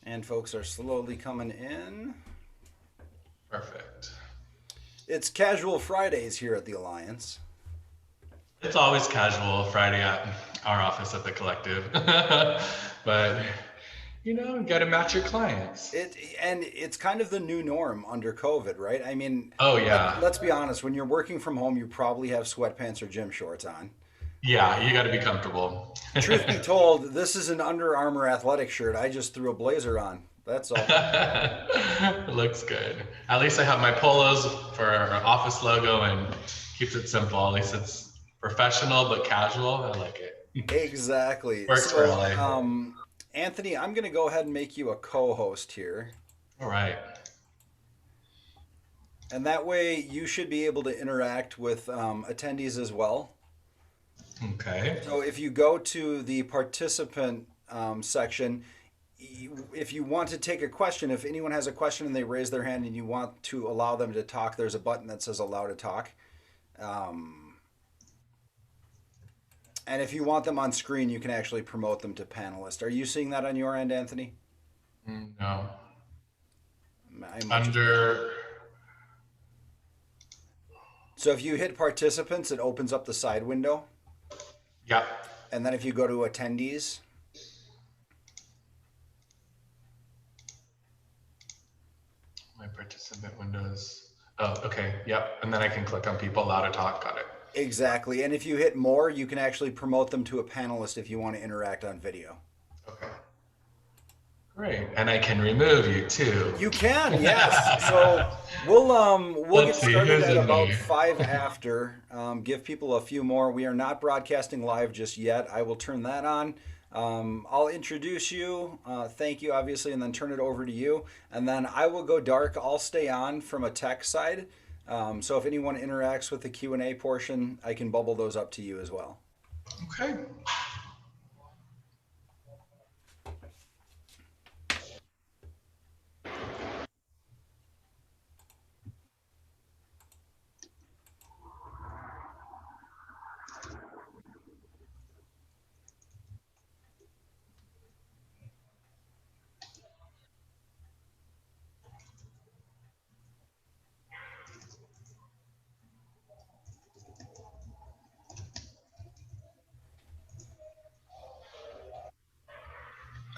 And folks are slowly coming in. Perfect. It's Casual Fridays here at the Alliance. It's always casual Friday at our office at the collective. But you got to match your clients. It's kind of the new norm under COVID, right? I mean, Oh yeah. let's be honest, when you're working from home, you probably have sweatpants or gym shorts on. Yeah, you got to be comfortable. Truth be told, this is an Under Armour athletic shirt. I just threw a blazer on. That's all. It looks good. At least I have my polos for our office logo and keeps it simple. At least it's professional but casual. I like it. Exactly. Works for So, LA. Anthony, I'm going to go ahead and make you a co-host here. All right. And that way you should be able to interact with attendees as well. Okay. So if you go to the participant section, if you want to take a question, if anyone has a question and they raise their hand and you want to allow them to talk, there's a button that says allow to talk. Um, and if you want them on screen, you can actually promote them to panelist. Are you seeing that on your end, Anthony? No. I might just be. Under. So if you hit participants, it opens up the side window. Yeah. And then if you go to attendees, My participant windows. Oh, okay. Yep. And then I can click on people allowed to talk. Got it. exactly. And if you hit more, you can actually promote them to a panelist if you want to interact on video. Okay. Great. And I can remove you too. You can, yes. So we'll get Let's see started who's at in about there. five after. Give people a few more. We are not broadcasting live just yet. I will turn that on. I'll introduce you. Thank you, obviously, and then turn it over to you. And then I will go dark. I'll stay on from a tech side. So if anyone interacts with the Q&A portion, I can bubble those up to you as well. Okay.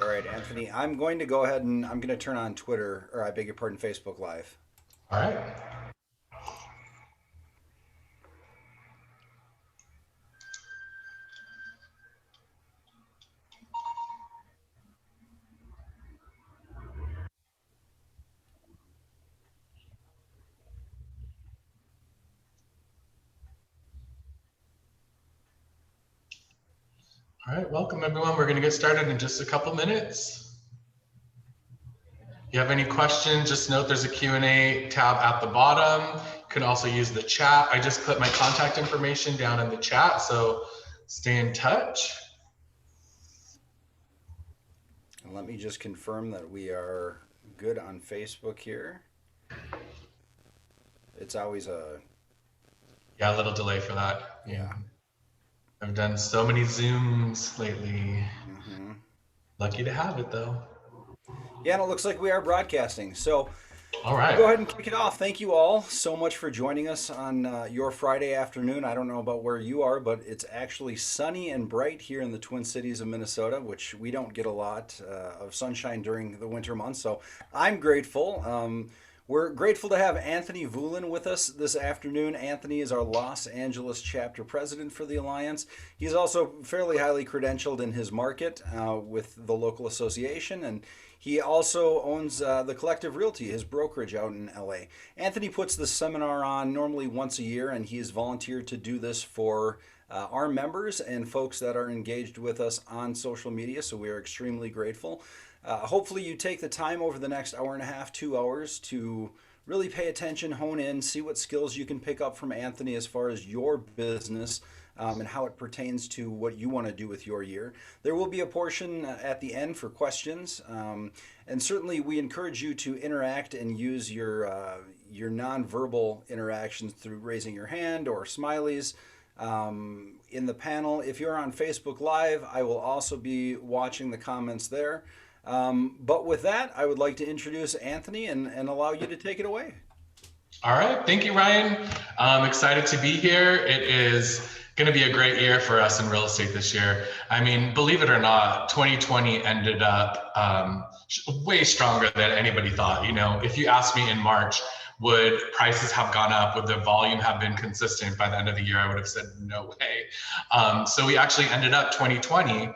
All right, Anthony, I'm going to go ahead and I'm going to turn on Twitter, or I beg your pardon, Facebook Live. All right. All right. Welcome everyone. We're going to get started in just a couple minutes. If you have any questions, just note there's a Q&A tab at the bottom. You can also use the chat. I just put my contact information down in the chat, so stay in touch. And let me just confirm that we are good on Facebook here. It's always a Yeah, a little delay for that. yeah. I've done so many Zooms lately. Mm-hmm. Lucky to have it though. Yeah, and it looks like we are broadcasting. So All we'll right. go ahead and kick it off. Thank you all so much for joining us on your Friday afternoon. I don't know about where you are, but it's actually sunny and bright here in the Twin Cities of Minnesota, which we don't get a lot of sunshine during the winter months. So I'm grateful. We're grateful to have Anthony Voulin with us this afternoon. Anthony is our Los Angeles chapter president for the Alliance. He's also fairly highly credentialed in his market with the local association, and he also owns the Collective Realty, his brokerage out in LA. Anthony puts the seminar on normally once a year, and he has volunteered to do this for our members and folks that are engaged with us on social media, so we are extremely grateful. Hopefully you take the time over the next hour and a half, 2 hours to really pay attention, hone in, see what skills you can pick up from Anthony as far as your business and how it pertains to what you want to do with your year. There will be a portion at the end for questions, and certainly we encourage you to interact and use your nonverbal interactions through raising your hand or smileys in the panel. If you're on Facebook Live, I will also be watching the comments there. But with that, I would like to introduce Anthony and allow you to take it away. All right, thank you, Ryan. I'm excited to be here. It is going to be a great year for us in real estate this year. I mean, believe it or not, 2020 ended up way stronger than anybody thought. You know, if you asked me in March, would prices have gone up? Would the volume have been consistent by the end of the year? I would have said no way. So we actually ended up 2020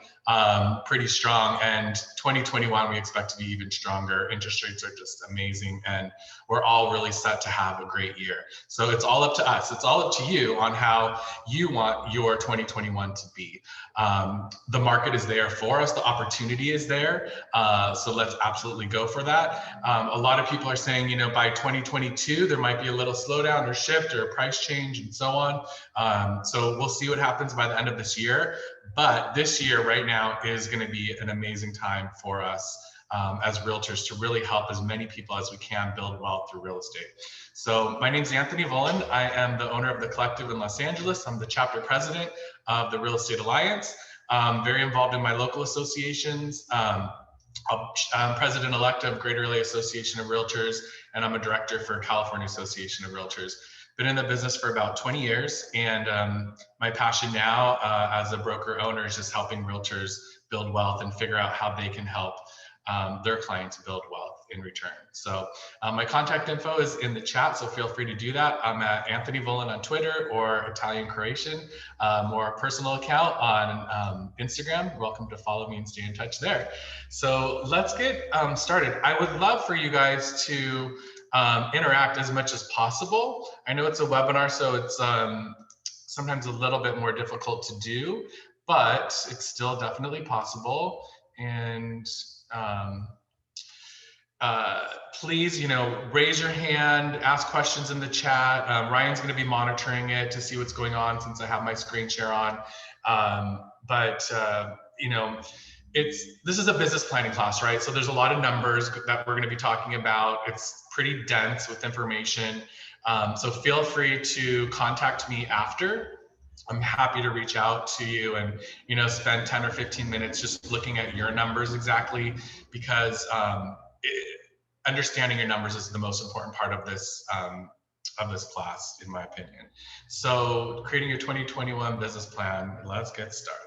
pretty strong, and 2021 we expect to be even stronger. Interest rates are just amazing, and we're all really set to have a great year. So it's all up to us. It's all up to you on how you want your 2021 to be. The market is there for us. The opportunity is there. So let's absolutely go for that. A lot of people are saying, you know, by 2022, there might be a little slowdown or shift or a price change and so on. So we'll see what happens by the end of this year. But this year right now is going to be an amazing time for us as realtors to really help as many people as we can build wealth through real estate. So my name is Anthony Volland. I am the owner of The Collective in Los Angeles. I'm the chapter president of the Real Estate Alliance. Very involved in my local associations. I'm president-elect of Greater LA Association of Realtors, and I'm a director for California Association of Realtors. Been in the business for about 20 years, and my passion now as a broker owner is just helping realtors build wealth and figure out how they can help their clients build wealth in return. So my contact info is in the chat, so feel free to do that. I'm at Anthony Volland on Twitter, or Italian Croatian, or a personal account on Instagram. You're welcome to follow me and stay in touch there. So let's get started. I would love for you guys to interact as much as possible. I know it's a webinar, so it's sometimes a little bit more difficult to do, but it's still definitely possible. And please, you know, raise your hand, ask questions in the chat. Ryan's going to be monitoring it to see what's going on since I have my screen share on. You know, this is a business planning class, right? So there's a lot of numbers that we're going to be talking about. It's pretty dense with information. So feel free to contact me after. I'm happy to reach out to you and, you know, spend 10 or 15 minutes just looking at your numbers exactly, because understanding your numbers is the most important part of this class, in my opinion. So creating your 2021 business plan, let's get started.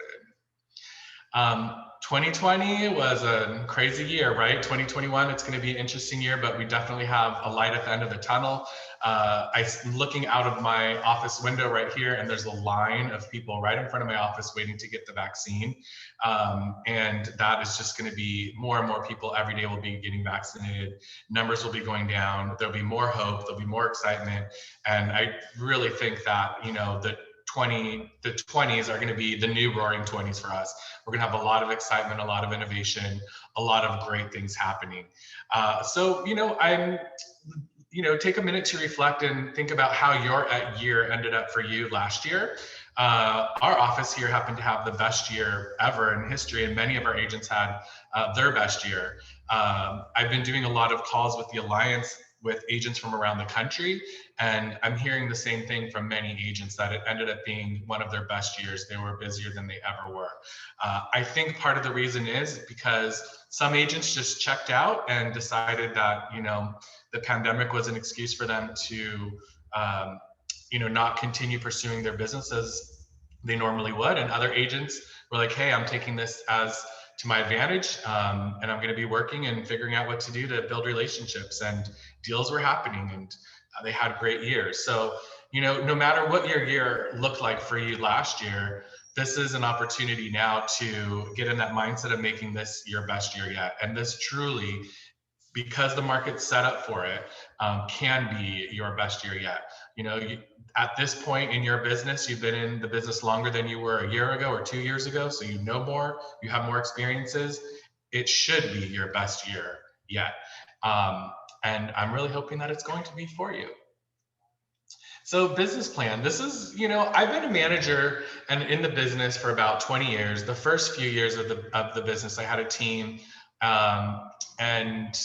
2020 was a crazy year, right? 2021, it's going to be an interesting year, but we definitely have a light at the end of the tunnel. I'm looking out of my office window right here, and there's a line of people right in front of my office waiting to get the vaccine. And that is just going to be more and more people every day will be getting vaccinated. Numbers will be going down. There'll be more hope. There'll be more excitement. And I really think that, you know, the 20s are going to be the new roaring 20s for us. We're going to have a lot of excitement, a lot of innovation, a lot of great things happening. So, you know, take a minute to reflect and think about how your year ended up for you last year. Our office here happened to have the best year ever in history, and many of our agents had their best year. I've been doing a lot of calls with the Alliance with agents from around the country, and I'm hearing the same thing from many agents, that it ended up being one of their best years. They were busier than they ever were. I think part of the reason is because some agents just checked out and decided that, you know, the pandemic was an excuse for them to, you know, not continue pursuing their business as they normally would. And other agents were like, hey, I'm taking this as to my advantage, and I'm going to be working and figuring out what to do to build relationships, and deals were happening, and they had great years. So, you know, no matter what your year looked like for you last year, this is an opportunity now to get in that mindset of making this your best year yet. And this truly, because the market's set up for it, can be your best year yet. You know, at this point in your business, you've been in the business longer than you were a year ago or 2 years ago, so you know more, you have more experiences. It should be your best year yet. And I'm really hoping that it's going to be for you. So business plan, this is, you know, I've been a manager and in the business for about 20 years. The first few years of the business, I had a team, and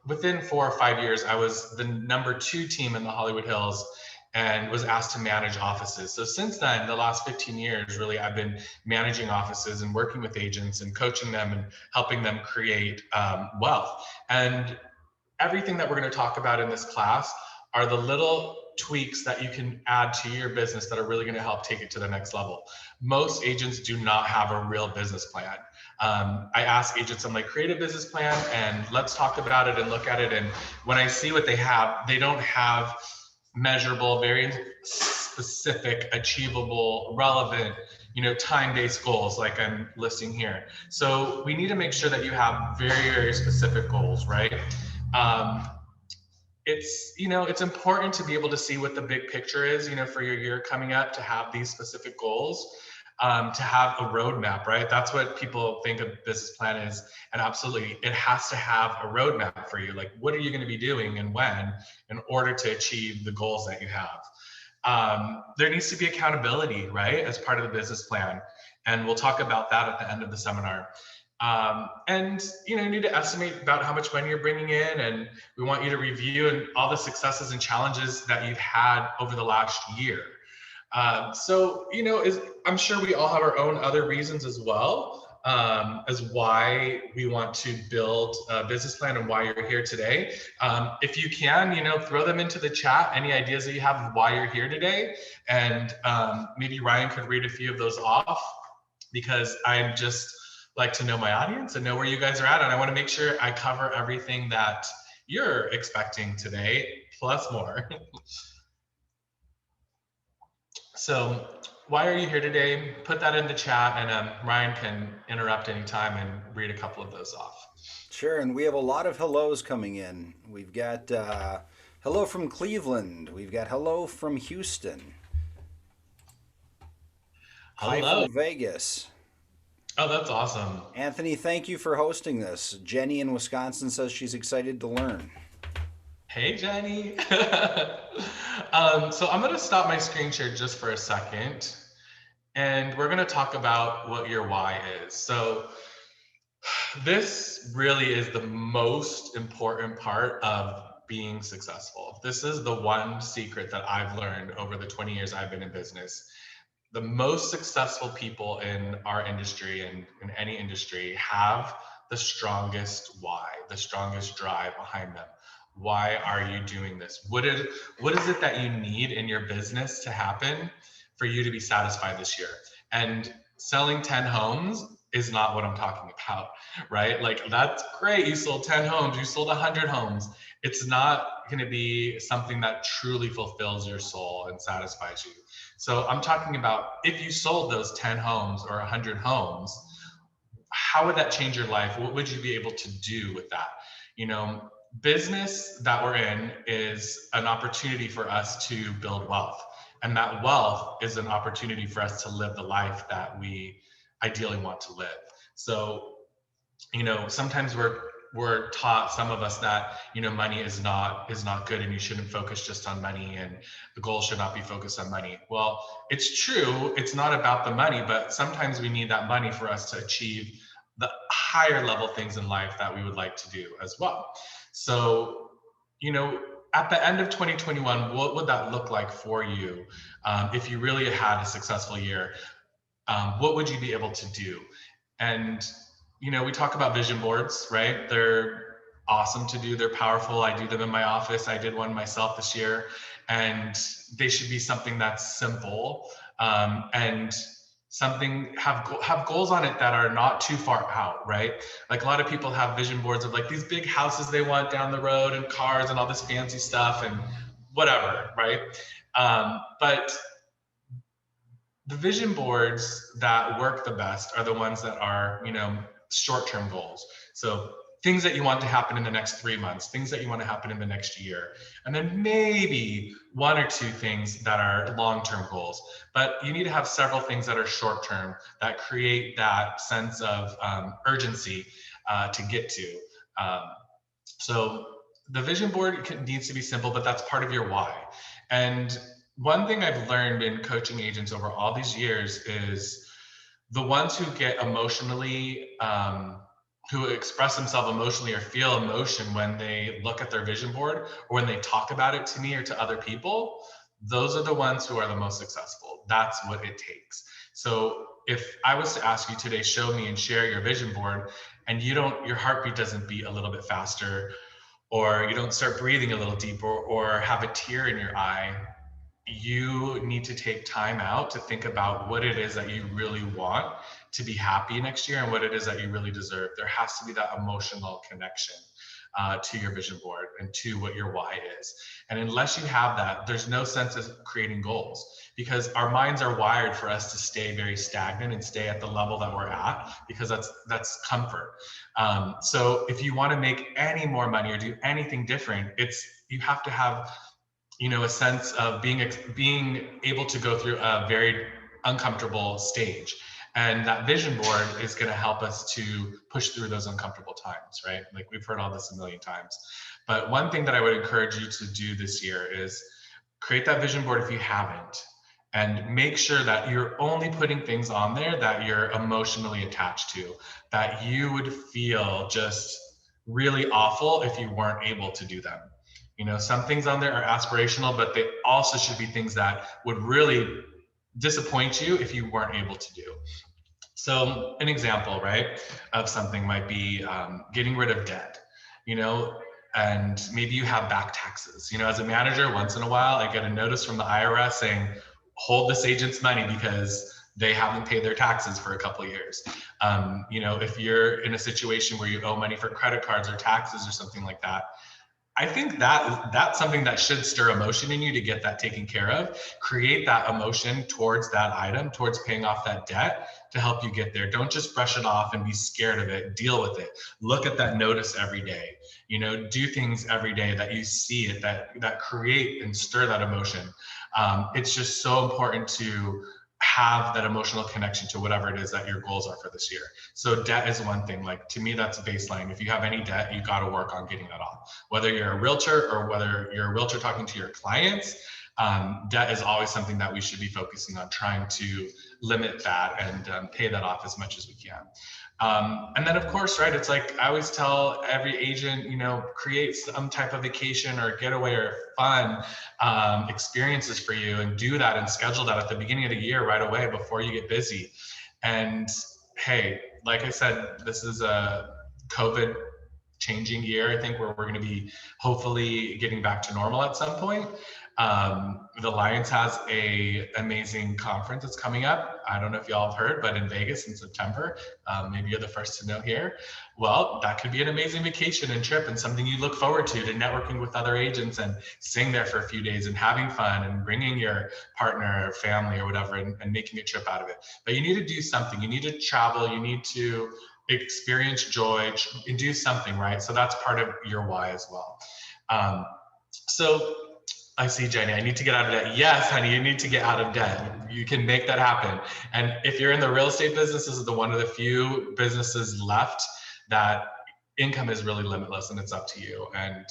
within 4 or 5 years, I was the #2 team in the Hollywood Hills. and was asked to manage offices. So since then, the last 15 years, really, I've been managing offices and working with agents and coaching them and helping them create wealth. And everything that we're going to talk about in this class are the little tweaks that you can add to your business that are really going to help take it to the next level. Most agents do not have a real business plan. I ask agents, I'm like, create a business plan and let's talk about it and look at it. And when I see what they have, they don't have measurable, very specific, achievable, relevant, time-based goals like I'm listing here. So we need to make sure that you have very, very specific goals, right? It's important to be able to see what the big picture is, for your year coming up, to have these specific goals, to have a roadmap, right? That's what people think a business plan is. And absolutely, it has to have a roadmap for you. Like, what are you going to be doing and when in order to achieve the goals that you have? There needs to be accountability, right, as part of the business plan. And we'll talk about that at the end of the seminar. And you need to estimate about how much money you're bringing in, and we want you to review and all the successes and challenges that you've had over the last year. So I'm sure we all have our own other reasons as well, as why we want to build a business plan and why you're here today. If you can, throw them into the chat, any ideas that you have of why you're here today, and maybe Ryan could read a few of those off, because I'm just like to know my audience and know where you guys are at, and I want to make sure I cover everything that you're expecting today, plus more. So why are you here today? Put that in the chat, and Ryan can interrupt anytime and read a couple of those off. Sure, and we have a lot of hellos coming in. We've got hello from Cleveland. We've got hello from Houston. Hi Hello. from Vegas. Oh, that's awesome. Anthony, thank you for hosting this. Jenny in Wisconsin says she's excited to learn. Hey, Jenny. So I'm going to stop my screen share just for a second, and we're going to talk about what your why is. So this really is the most important part of being successful. This is the one secret that I've learned over the 20 years I've been in business. The most successful people in our industry and in any industry have the strongest why, the strongest drive behind them. Why are you doing this? What is it that you need in your business to happen for you to be satisfied this year? And selling 10 homes is not what I'm talking about, right? Like, that's great. You sold 10 homes, you sold 100 homes. It's not going to be something that truly fulfills your soul and satisfies you. So I'm talking about, if you sold those 10 homes or 100 homes, how would that change your life? What would you be able to do with that? Business that we're in is an opportunity for us to build wealth. And that wealth is an opportunity for us to live the life that we ideally want to live. So, sometimes we're taught, some of us, that money is not good, and you shouldn't focus just on money, and the goal should not be focused on money. Well, it's true, it's not about the money, but sometimes we need that money for us to achieve the higher level things in life that we would like to do as well. So, at the end of 2021, what would that look like for you? If you really had a successful year, what would you be able to do? And we talk about vision boards, right? They're awesome to do. They're powerful. I do them in my office. I did one myself this year, and they should be something that's simple, and something have goals on it that are not too far out, right? Like, a lot of people have vision boards of like these big houses they want down the road, and cars and all this fancy stuff and whatever, right? But the vision boards that work the best are the ones that are, short-term goals. So things that you want to happen in the next 3 months, things that you want to happen in the next year, and then maybe 1 or 2 things that are long-term goals. But you need to have several things that are short-term that create that sense of urgency to get to. So the vision board needs to be simple, but that's part of your why. And one thing I've learned in coaching agents over all these years is the ones who get emotionally, who express themselves emotionally or feel emotion when they look at their vision board or when they talk about it to me or to other people, those are the ones who are the most successful. That's what it takes. So if I was to ask you today, show me and share your vision board, and your heartbeat doesn't beat a little bit faster, or you don't start breathing a little deeper, or have a tear in your eye, you need to take time out to think about what it is that you really want to be happy next year and what it is that you really deserve. There has to be that emotional connection to your vision board and to what your why is. And unless you have that, there's no sense of creating goals, because our minds are wired for us to stay very stagnant and stay at the level that we're at, because that's comfort. So if you want to make any more money or do anything different, you have to have a sense of being able to go through a very uncomfortable stage. And that vision board is going to help us to push through those uncomfortable times, right? Like, we've heard all this a million times. But one thing that I would encourage you to do this year is create that vision board if you haven't, and make sure that you're only putting things on there that you're emotionally attached to, that you would feel just really awful if you weren't able to do them. Some things on there are aspirational, but they also should be things that would really disappoint you if you weren't able to do. So an example, right, of something might be getting rid of debt, and maybe you have back taxes. As a manager, once in a while, I get a notice from the IRS saying, hold this agent's money because they haven't paid their taxes for a couple of years. If you're in a situation where you owe money for credit cards or taxes or something like that, I think that's something that should stir emotion in you to get that taken care of. Create that emotion towards that item, towards paying off that debt, to help you get there. Don't just brush it off and be scared of it. Deal with it. Look at that notice every day. Do things every day that you see it, that create and stir that emotion. It's just so important to have that emotional connection to whatever it is that your goals are for this year. So debt is one thing. Like, to me, that's a baseline. If you have any debt, you got to work on getting that off. Whether you're a realtor or whether you're a realtor talking to your clients, debt is always something that we should be focusing on, trying to limit that and pay that off as much as we can. And then, of course, right, it's like I always tell every agent, create some type of vacation or getaway or fun experiences for you, and do that and schedule that at the beginning of the year right away before you get busy. And hey, like I said, this is a COVID changing year, I think, where we're going to be hopefully getting back to normal at some point. The Alliance has a amazing conference that's coming up. I don't know if y'all have heard, but in Vegas in September. Maybe you're the first to know here. Well, that could be an amazing vacation and trip, and something you look forward to networking with other agents and staying there for a few days and having fun and bringing your partner or family or whatever and making a trip out of it. But you need to do something. You need to travel. You need to experience joy and do something, right? So that's part of your why as well. So I see, Jenny, I need to get out of debt. Yes, honey, you need to get out of debt. You can make that happen. And if you're in the real estate business, this is one of the few businesses left that income is really limitless, and it's up to you. And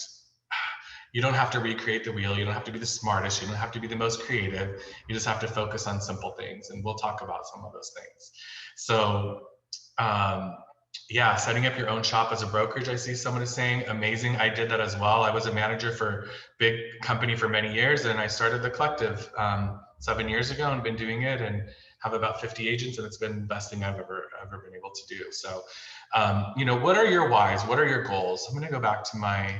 you don't have to recreate the wheel. You don't have to be the smartest. You don't have to be the most creative. You just have to focus on simple things. And we'll talk about some of those things. So, yeah, setting up your own shop as a brokerage, I see someone is saying, amazing. I did that as well. I was a manager for a big company for many years, and I started the Collective 7 years ago and been doing it and have about 50 agents, and it's been the best thing I've ever been able to do. So, what are your whys? What are your goals? I'm going to go back to my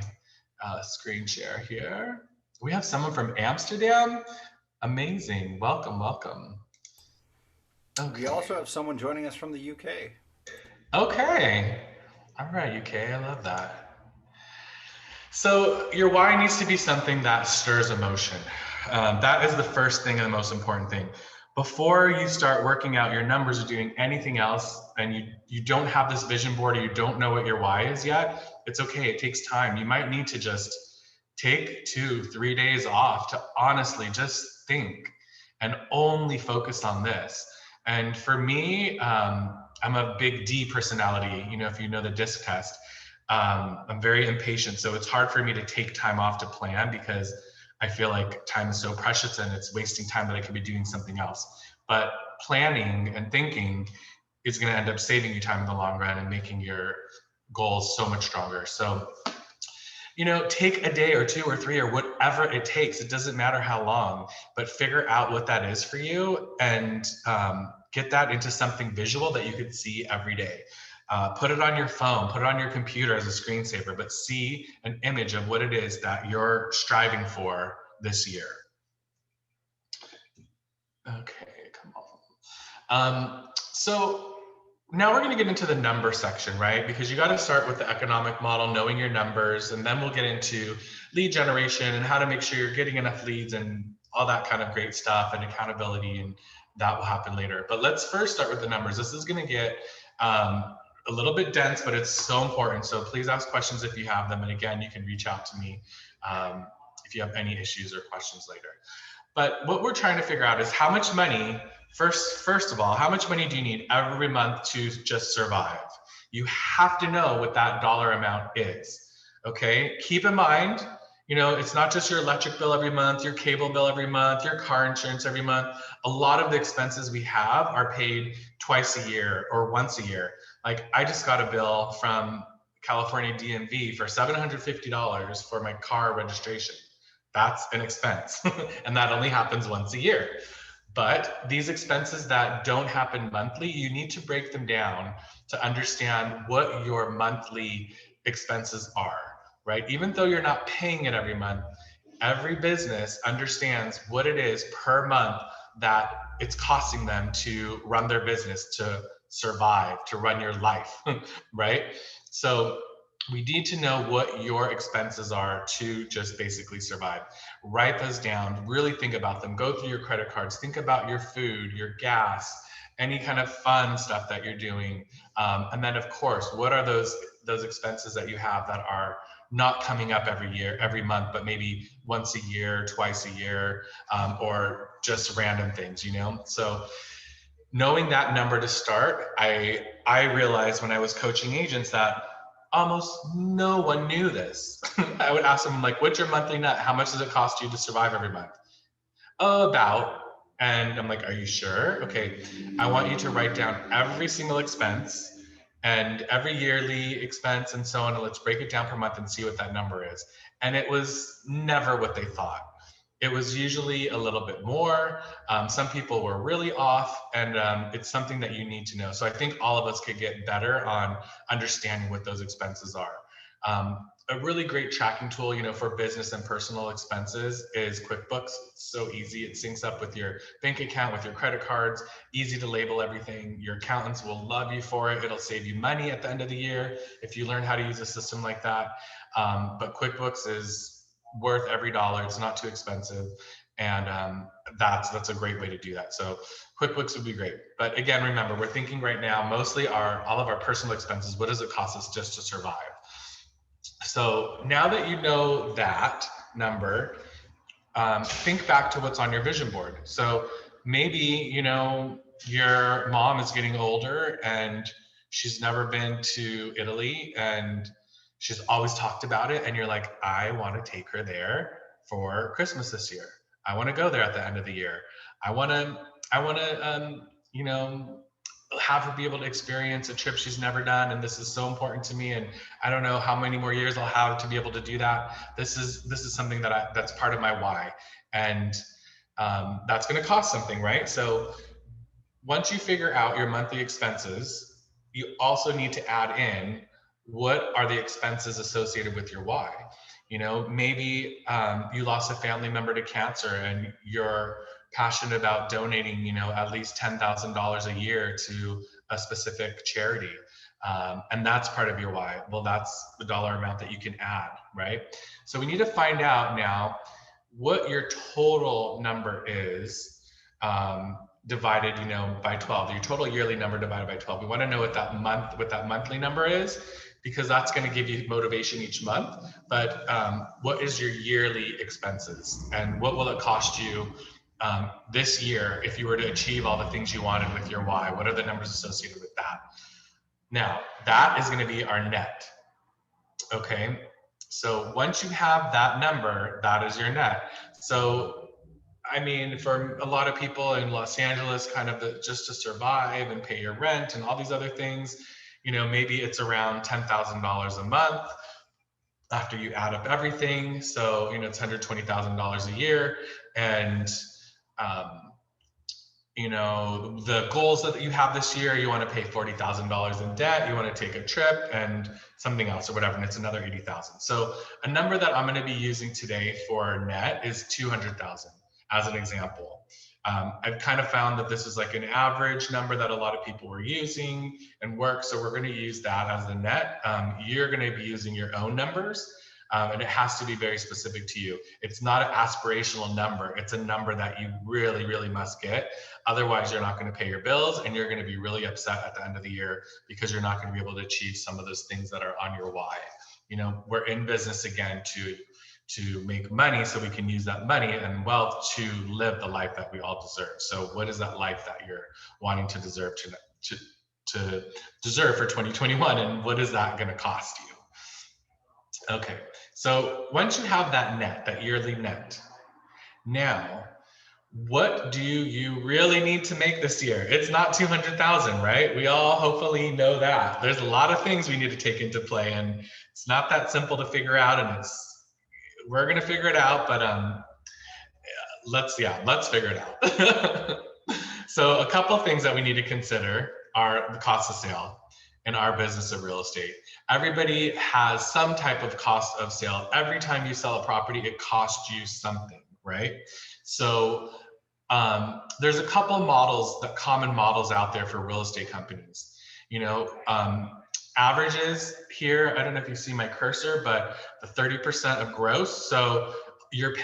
screen share here. We have someone from Amsterdam. Amazing. Welcome, welcome. Okay. We also have someone joining us from the UK. Okay. All right, UK, I love that. So your why needs to be something that stirs emotion. That is the first thing and the most important thing. Before you start working out your numbers or doing anything else, and you don't have this vision board, or you don't know what your why is yet, it's okay. It takes time. You might need to just take 2-3 days off to honestly just think and only focus on this. And for me, I'm a big D personality, if you know the DISC test. I'm very impatient, so it's hard for me to take time off to plan, because I feel like time is so precious and it's wasting time that I could be doing something else. But planning and thinking is going to end up saving you time in the long run and making your goals so much stronger. So take a day or 2 or 3 or whatever it takes. It doesn't matter how long, but figure out what that is for you and get that into something visual that you could see every day. Put it on your phone, put it on your computer as a screensaver, but see an image of what it is that you're striving for this year. Okay, come on. So now we're going to get into the number section, right? Because you got to start with the economic model, knowing your numbers, and then we'll get into lead generation and how to make sure you're getting enough leads and all that kind of great stuff and accountability, and that will happen later. But let's first start with the numbers. This is going to get a little bit dense, but it's so important. So please ask questions if you have them. And again, you can reach out to me if you have any issues or questions later. But what we're trying to figure out is how much money, first of all, how much money do you need every month to just survive? You have to know what that dollar amount is, okay? Keep in mind, it's not just your electric bill every month, your cable bill every month, your car insurance every month. A lot of the expenses we have are paid twice a year or once a year. Like I just got a bill from California DMV for $750 for my car registration. That's an expense, and that only happens once a year. But these expenses that don't happen monthly, you need to break them down to understand what your monthly expenses are, right? Even though you're not paying it every month, every business understands what it is per month that it's costing them to run their business, to survive, to run your life, right? So we need to know what your expenses are to just basically survive. Write those down, really think about them, go through your credit cards, think about your food, your gas, any kind of fun stuff that you're doing. And then of course, what are those expenses that you have that are not coming up every year, every month, but maybe once a year, twice a year, or just random things, So knowing that number to start, I realized when I was coaching agents that almost no one knew this. I would ask them, like, what's your monthly net? How much does it cost you to survive every month? Oh, about. And I'm like, are you sure? Okay, I want you to write down every single expense and every yearly expense and so on. And let's break it down per month and see what that number is. And it was never what they thought. It was usually a little bit more. Some people were really off, and it's something that you need to know. So I think all of us could get better on understanding what those expenses are. A really great tracking tool, for business and personal expenses is QuickBooks. It's so easy. It syncs up with your bank account, with your credit cards, easy to label everything. Your accountants will love you for it. It'll save you money at the end of the year if you learn how to use a system like that. But QuickBooks is worth every dollar. It's not too expensive, and that's a great way to do that. So QuickBooks would be great. But again, remember, we're thinking right now mostly all of our personal expenses. What does it cost us just to survive? So now that you know that number, think back to what's on your vision board. So maybe your mom is getting older and she's never been to Italy, and she's always talked about it, and you're like, I want to take her there for Christmas this year. I want to go there at the end of the year. I want to, have her be able to experience a trip she's never done, and this is so important to me. And I don't know how many more years I'll have to be able to do that. This is something that's part of my why, and that's going to cost something, right? So once you figure out your monthly expenses, you also need to add in what are the expenses associated with your why. Maybe you lost a family member to cancer and you're passionate about donating, at least $10,000 a year to a specific charity. And that's part of your why. Well, that's the dollar amount that you can add, right? So we need to find out now what your total number is divided, by 12, your total yearly number divided by 12. We want to know what that monthly number is, because that's going to give you motivation each month. But what is your yearly expenses, and what will it cost you this year if you were to achieve all the things you wanted with your why? What are the numbers associated with that? Now, that is going to be our net. Okay, so once you have that number, that is your net. So for a lot of people in Los Angeles, just to survive and pay your rent and all these other things, maybe it's around $10,000 a month. after you add up everything. So, it's $120,000 a year. And, the goals that you have this year, you want to pay $40,000 in debt, you want to take a trip and something else or whatever, and it's another 80,000. So a number that I'm going to be using today for net is 200,000 as an example. I've kind of found that this is like an average number that a lot of people were using and work. So we're going to use that as the net. You're going to be using your own numbers. And it has to be very specific to you. It's not an aspirational number. It's a number that you really, really must get. Otherwise, you're not going to pay your bills and you're going to be really upset at the end of the year because you're not going to be able to achieve some of those things that are on your why. We're in business again to make money so we can use that money and wealth to live the life that we all deserve. So what is that life that you're wanting to deserve to deserve for 2021, and what is that going to cost you? Okay, so once you have that net, that yearly net, now what do you really need to make this year? It's not 200,000, right? We all hopefully know that. There's a lot of things we need to take into play, and it's not that simple to figure out, and we're gonna figure it out, but let's figure it out. So a couple of things that we need to consider are the cost of sale in our business of real estate. Everybody has some type of cost of sale. Every time you sell a property, it costs you something, right? So there's a couple models, common models out there for real estate companies. Averages here, I don't know if you see my cursor, but the 30% of gross. So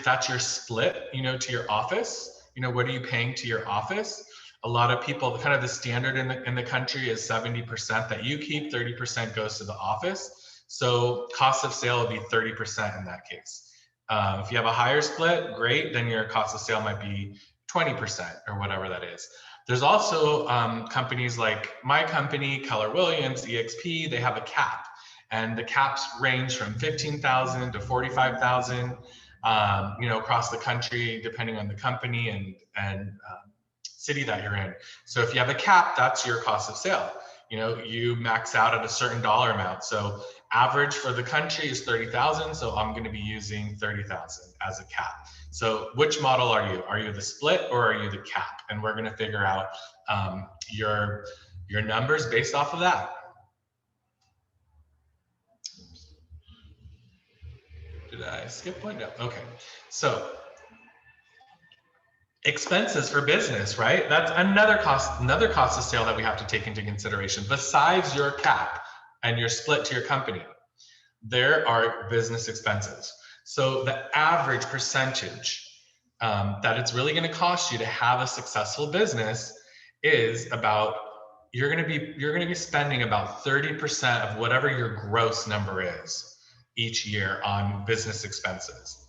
that's your split, to your office. What are you paying to your office? A lot of people, kind of the standard in the country is 70% that you keep, 30% goes to the office. So cost of sale would be 30% in that case. If you have a higher split, great, then your cost of sale might be 20% or whatever that is. There's also companies like my company, Keller Williams, EXP, they have a cap. And the caps range from 15,000 to 45,000, across the country, depending on the company and city that you're in. So if you have a cap, that's your cost of sale. You max out at a certain dollar amount. So average for the country is 30,000. So I'm going to be using 30,000 as a cap. So which model are you? Are you the split or are you the cap? And we're going to figure out your numbers based off of that. Did I skip one? No. Okay. So expenses for business, right? That's another cost of sale that we have to take into consideration. Besides your cap and your split to your company, there are business expenses. So the average percentage that it's really going to cost you to have a successful business is about, you're going to be spending about 30% of whatever your gross number is each year on business expenses.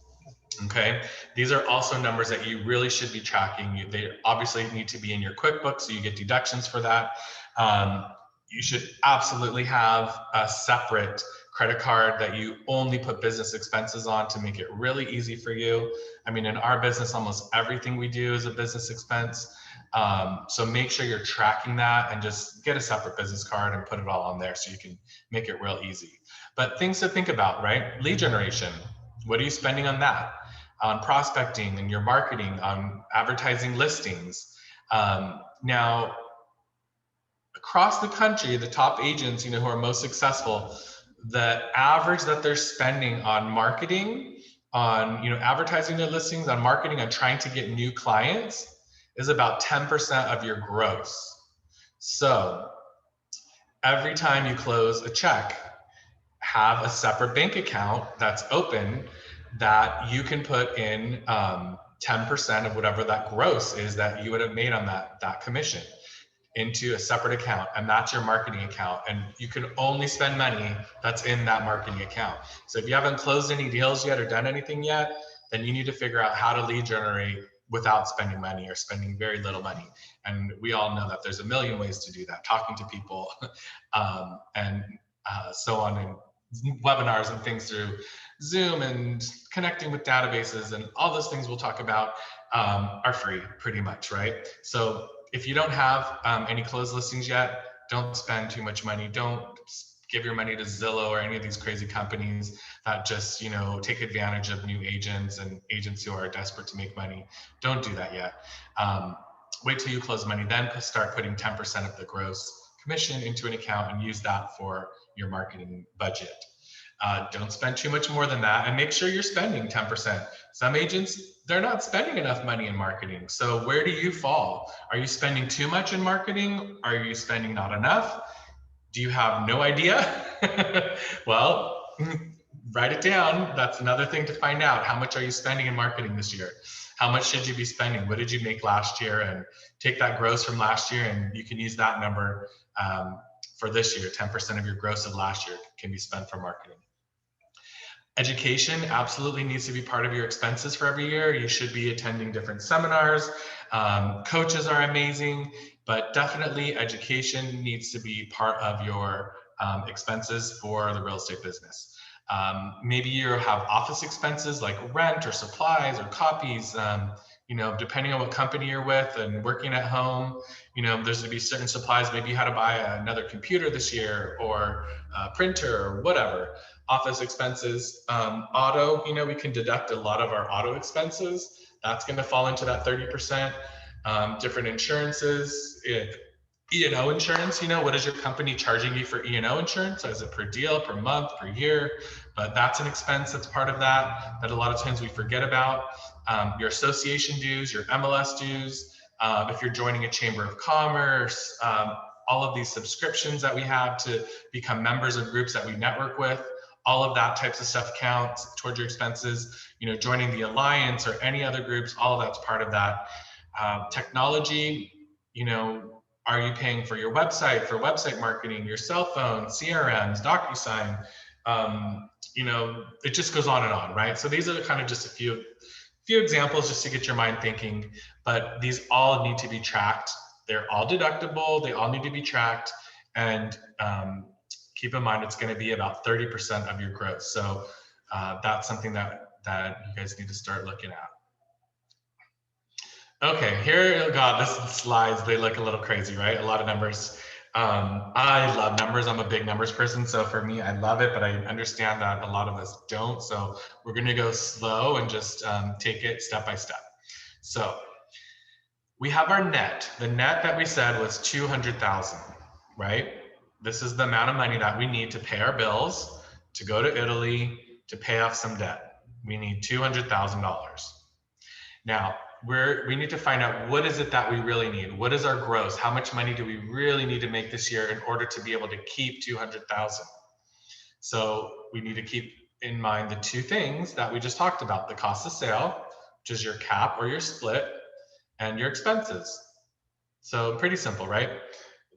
Okay, these are also numbers that you really should be tracking. They obviously need to be in your QuickBooks, so you get deductions for that. You should absolutely have a separate credit card that you only put business expenses on to make it really easy for you. I mean, in our business, almost everything we do is a business expense. So make sure you're tracking that and just get a separate business card and put it all on there so you can make it real easy. But things to think about, right? Lead generation. What are you spending on that? On prospecting and your marketing, on advertising listings. Now, across the country, the top agents, who are most successful, the average that they're spending on marketing, on advertising their listings, on marketing, on trying to get new clients is about 10% of your gross. So every time you close a check, have a separate bank account that's open that you can put in 10% of whatever that gross is that you would have made on that commission into a separate account, and that's your marketing account. And you can only spend money that's in that marketing account. So if you haven't closed any deals yet or done anything yet, then you need to figure out how to lead generate without spending money or spending very little money. And we all know that there's a million ways to do that, talking to people and so on, and webinars and things through Zoom and connecting with databases, and all those things we'll talk about are free pretty much, right? So if you don't have any closed listings yet, don't spend too much money. Don't give your money to Zillow or any of these crazy companies that just, you know, take advantage of new agents and agents who are desperate to make money. Don't do that yet. Wait till you close money, then start putting 10% of the gross commission into an account and use that for your marketing budget. Don't spend too much more than that, and make sure you're spending 10%. Some agents, they're not spending enough money in marketing. So where do you fall? Are you spending too much in marketing? Are you spending not enough? Do you have no idea? Well, write it down. That's another thing to find out. How much are you spending in marketing this year? How much should you be spending? What did you make last year? And take that gross from last year, and you can use that number for this year. 10% of your gross of last year can be spent for marketing. Education absolutely needs to be part of your expenses for every year. You should be attending different seminars. Coaches are amazing, but definitely education needs to be part of your expenses for the real estate business. Maybe you have office expenses like rent or supplies or copies, you know, depending on what company you're with and working at home, you know, there's gonna be certain supplies. Maybe you had to buy another computer this year or a printer or whatever. Office expenses, auto, you know, we can deduct a lot of our auto expenses. That's gonna fall into that 30%. Different insurances, E&O insurance, you know, what is your company charging you for E&O insurance? Is it per deal, per month, per year? But that's an expense that's part of that a lot of times we forget about. Your association dues, your MLS dues, if you're joining a chamber of commerce, all of these subscriptions that we have to become members of groups that we network with, all of that types of stuff counts towards your expenses. You know, joining the Alliance or any other groups, all of that's part of that. Technology, you know, are you paying for your website, for website marketing, your cell phone, CRMs, DocuSign? You know, it just goes on and on, right? So these are kind of just a few examples just to get your mind thinking, but these all need to be tracked. They're all deductible. They all need to be tracked. And keep in mind, it's going to be about 30% of your gross. So that's something that you guys need to start looking at. Okay, here, oh God, this slides, they look a little crazy, right? A lot of numbers. I love numbers. I'm a big numbers person. So for me, I love it, but I understand that a lot of us don't. So we're going to go slow and just take it step by step. So we have our net. The net that we said was 200,000, right? This is the amount of money that we need to pay our bills, to go to Italy, to pay off some debt. We need $200,000. Now, we need to find out what is it that we really need. What is our gross? How much money do we really need to make this year in order to be able to keep 200,000? So we need to keep in mind the two things that we just talked about: the cost of sale, which is your cap or your split, and your expenses. So pretty simple, right?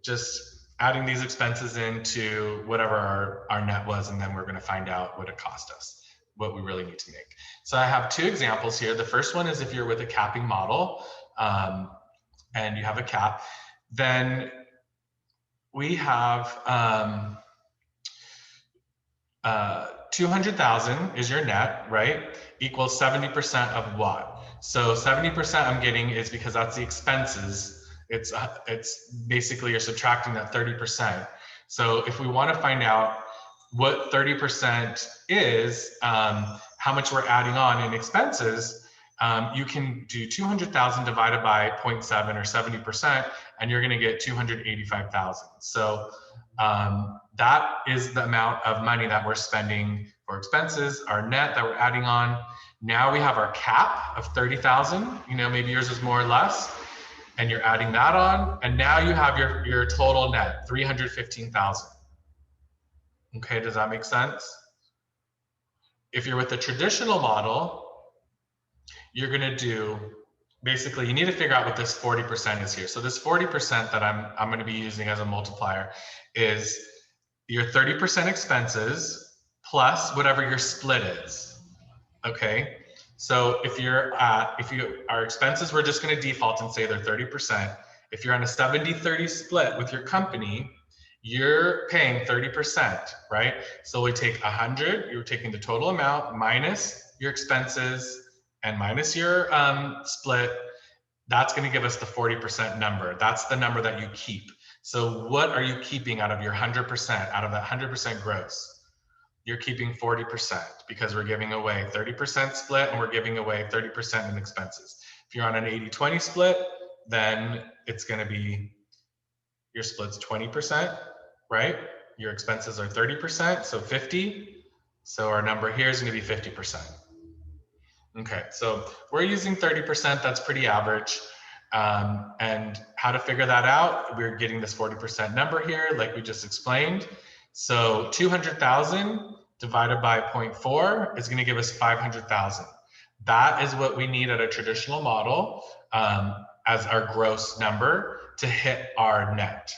Just adding these expenses into whatever our net was, and then we're going to find out what it cost us, what we really need to make. So I have two examples here. The first one is if you're with a capping model and you have a cap, then we have 200,000 is your net, right? Equals 70% of what? So 70% I'm getting is because that's the expenses. It's basically you're subtracting that 30%. So if we want to find out what 30% is, how much we're adding on in expenses, you can do 200,000 divided by 0.7 or 70%, and you're going to get 285,000. So that is the amount of money that we're spending for expenses, our net that we're adding on. Now we have our cap of 30,000. You know, maybe yours is more or less, and you're adding that on, and now you have your total net, 315,000. Okay, does that make sense? If you're with the traditional model, you're gonna do, basically you need to figure out what this 40% is here. So this 40% that I'm gonna be using as a multiplier is your 30% expenses plus whatever your split is, okay? So if our expenses, we're just gonna default and say they're 30%. If you're on a 70-30 split with your company, you're paying 30%, right? So we take 100, you're taking the total amount minus your expenses and minus your split. That's going to give us the 40% number. That's the number that you keep. So what are you keeping out of your 100%, out of that 100% gross? You're keeping 40% because we're giving away 30% split and we're giving away 30% in expenses. If you're on an 80-20 split, then it's going to be your split's 20%, right? Your expenses are 30%, so 50. So our number here is going to be 50%. Okay, so we're using 30%, that's pretty average. And how to figure that out, we're getting this 40% number here, like we just explained. So 200,000 divided by 0.4 is gonna give us 500,000. That is what we need at a traditional model as our gross number to hit our net.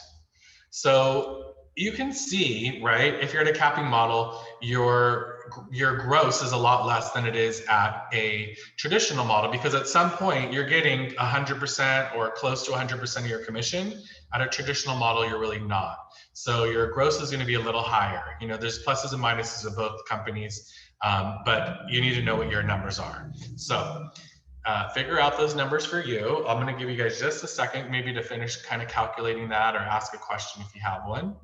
So you can see, right, if you're at a capping model, your gross is a lot less than it is at a traditional model, because at some point you're getting 100% or close to 100% of your commission. At a traditional model, you're really not. So your gross is going to be a little higher. You know, there's pluses and minuses of both companies, but you need to know what your numbers are. So figure out those numbers for you. I'm going to give you guys just a second, maybe to finish kind of calculating that, or ask a question if you have one.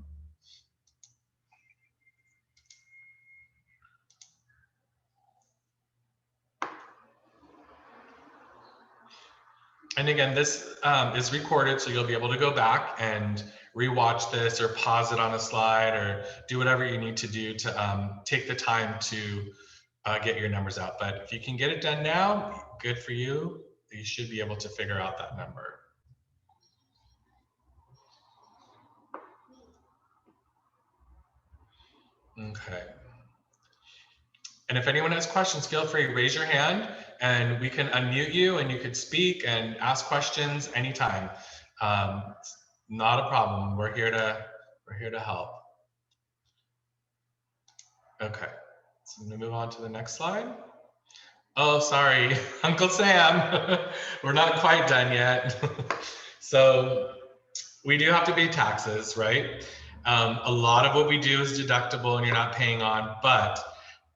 And again, this is recorded, so you'll be able to go back and rewatch this or pause it on a slide or do whatever you need to do to take the time to get your numbers out. But if you can get it done now, good for you. You should be able to figure out that number. Okay. And if anyone has questions, feel free to raise your hand and we can unmute you and you could speak and ask questions anytime. Not a problem. We're here to help. Okay, so I'm gonna move on to the next slide. Oh, sorry, Uncle Sam. We're not quite done yet. So we do have to pay taxes, right? A lot of what we do is deductible and you're not paying on, but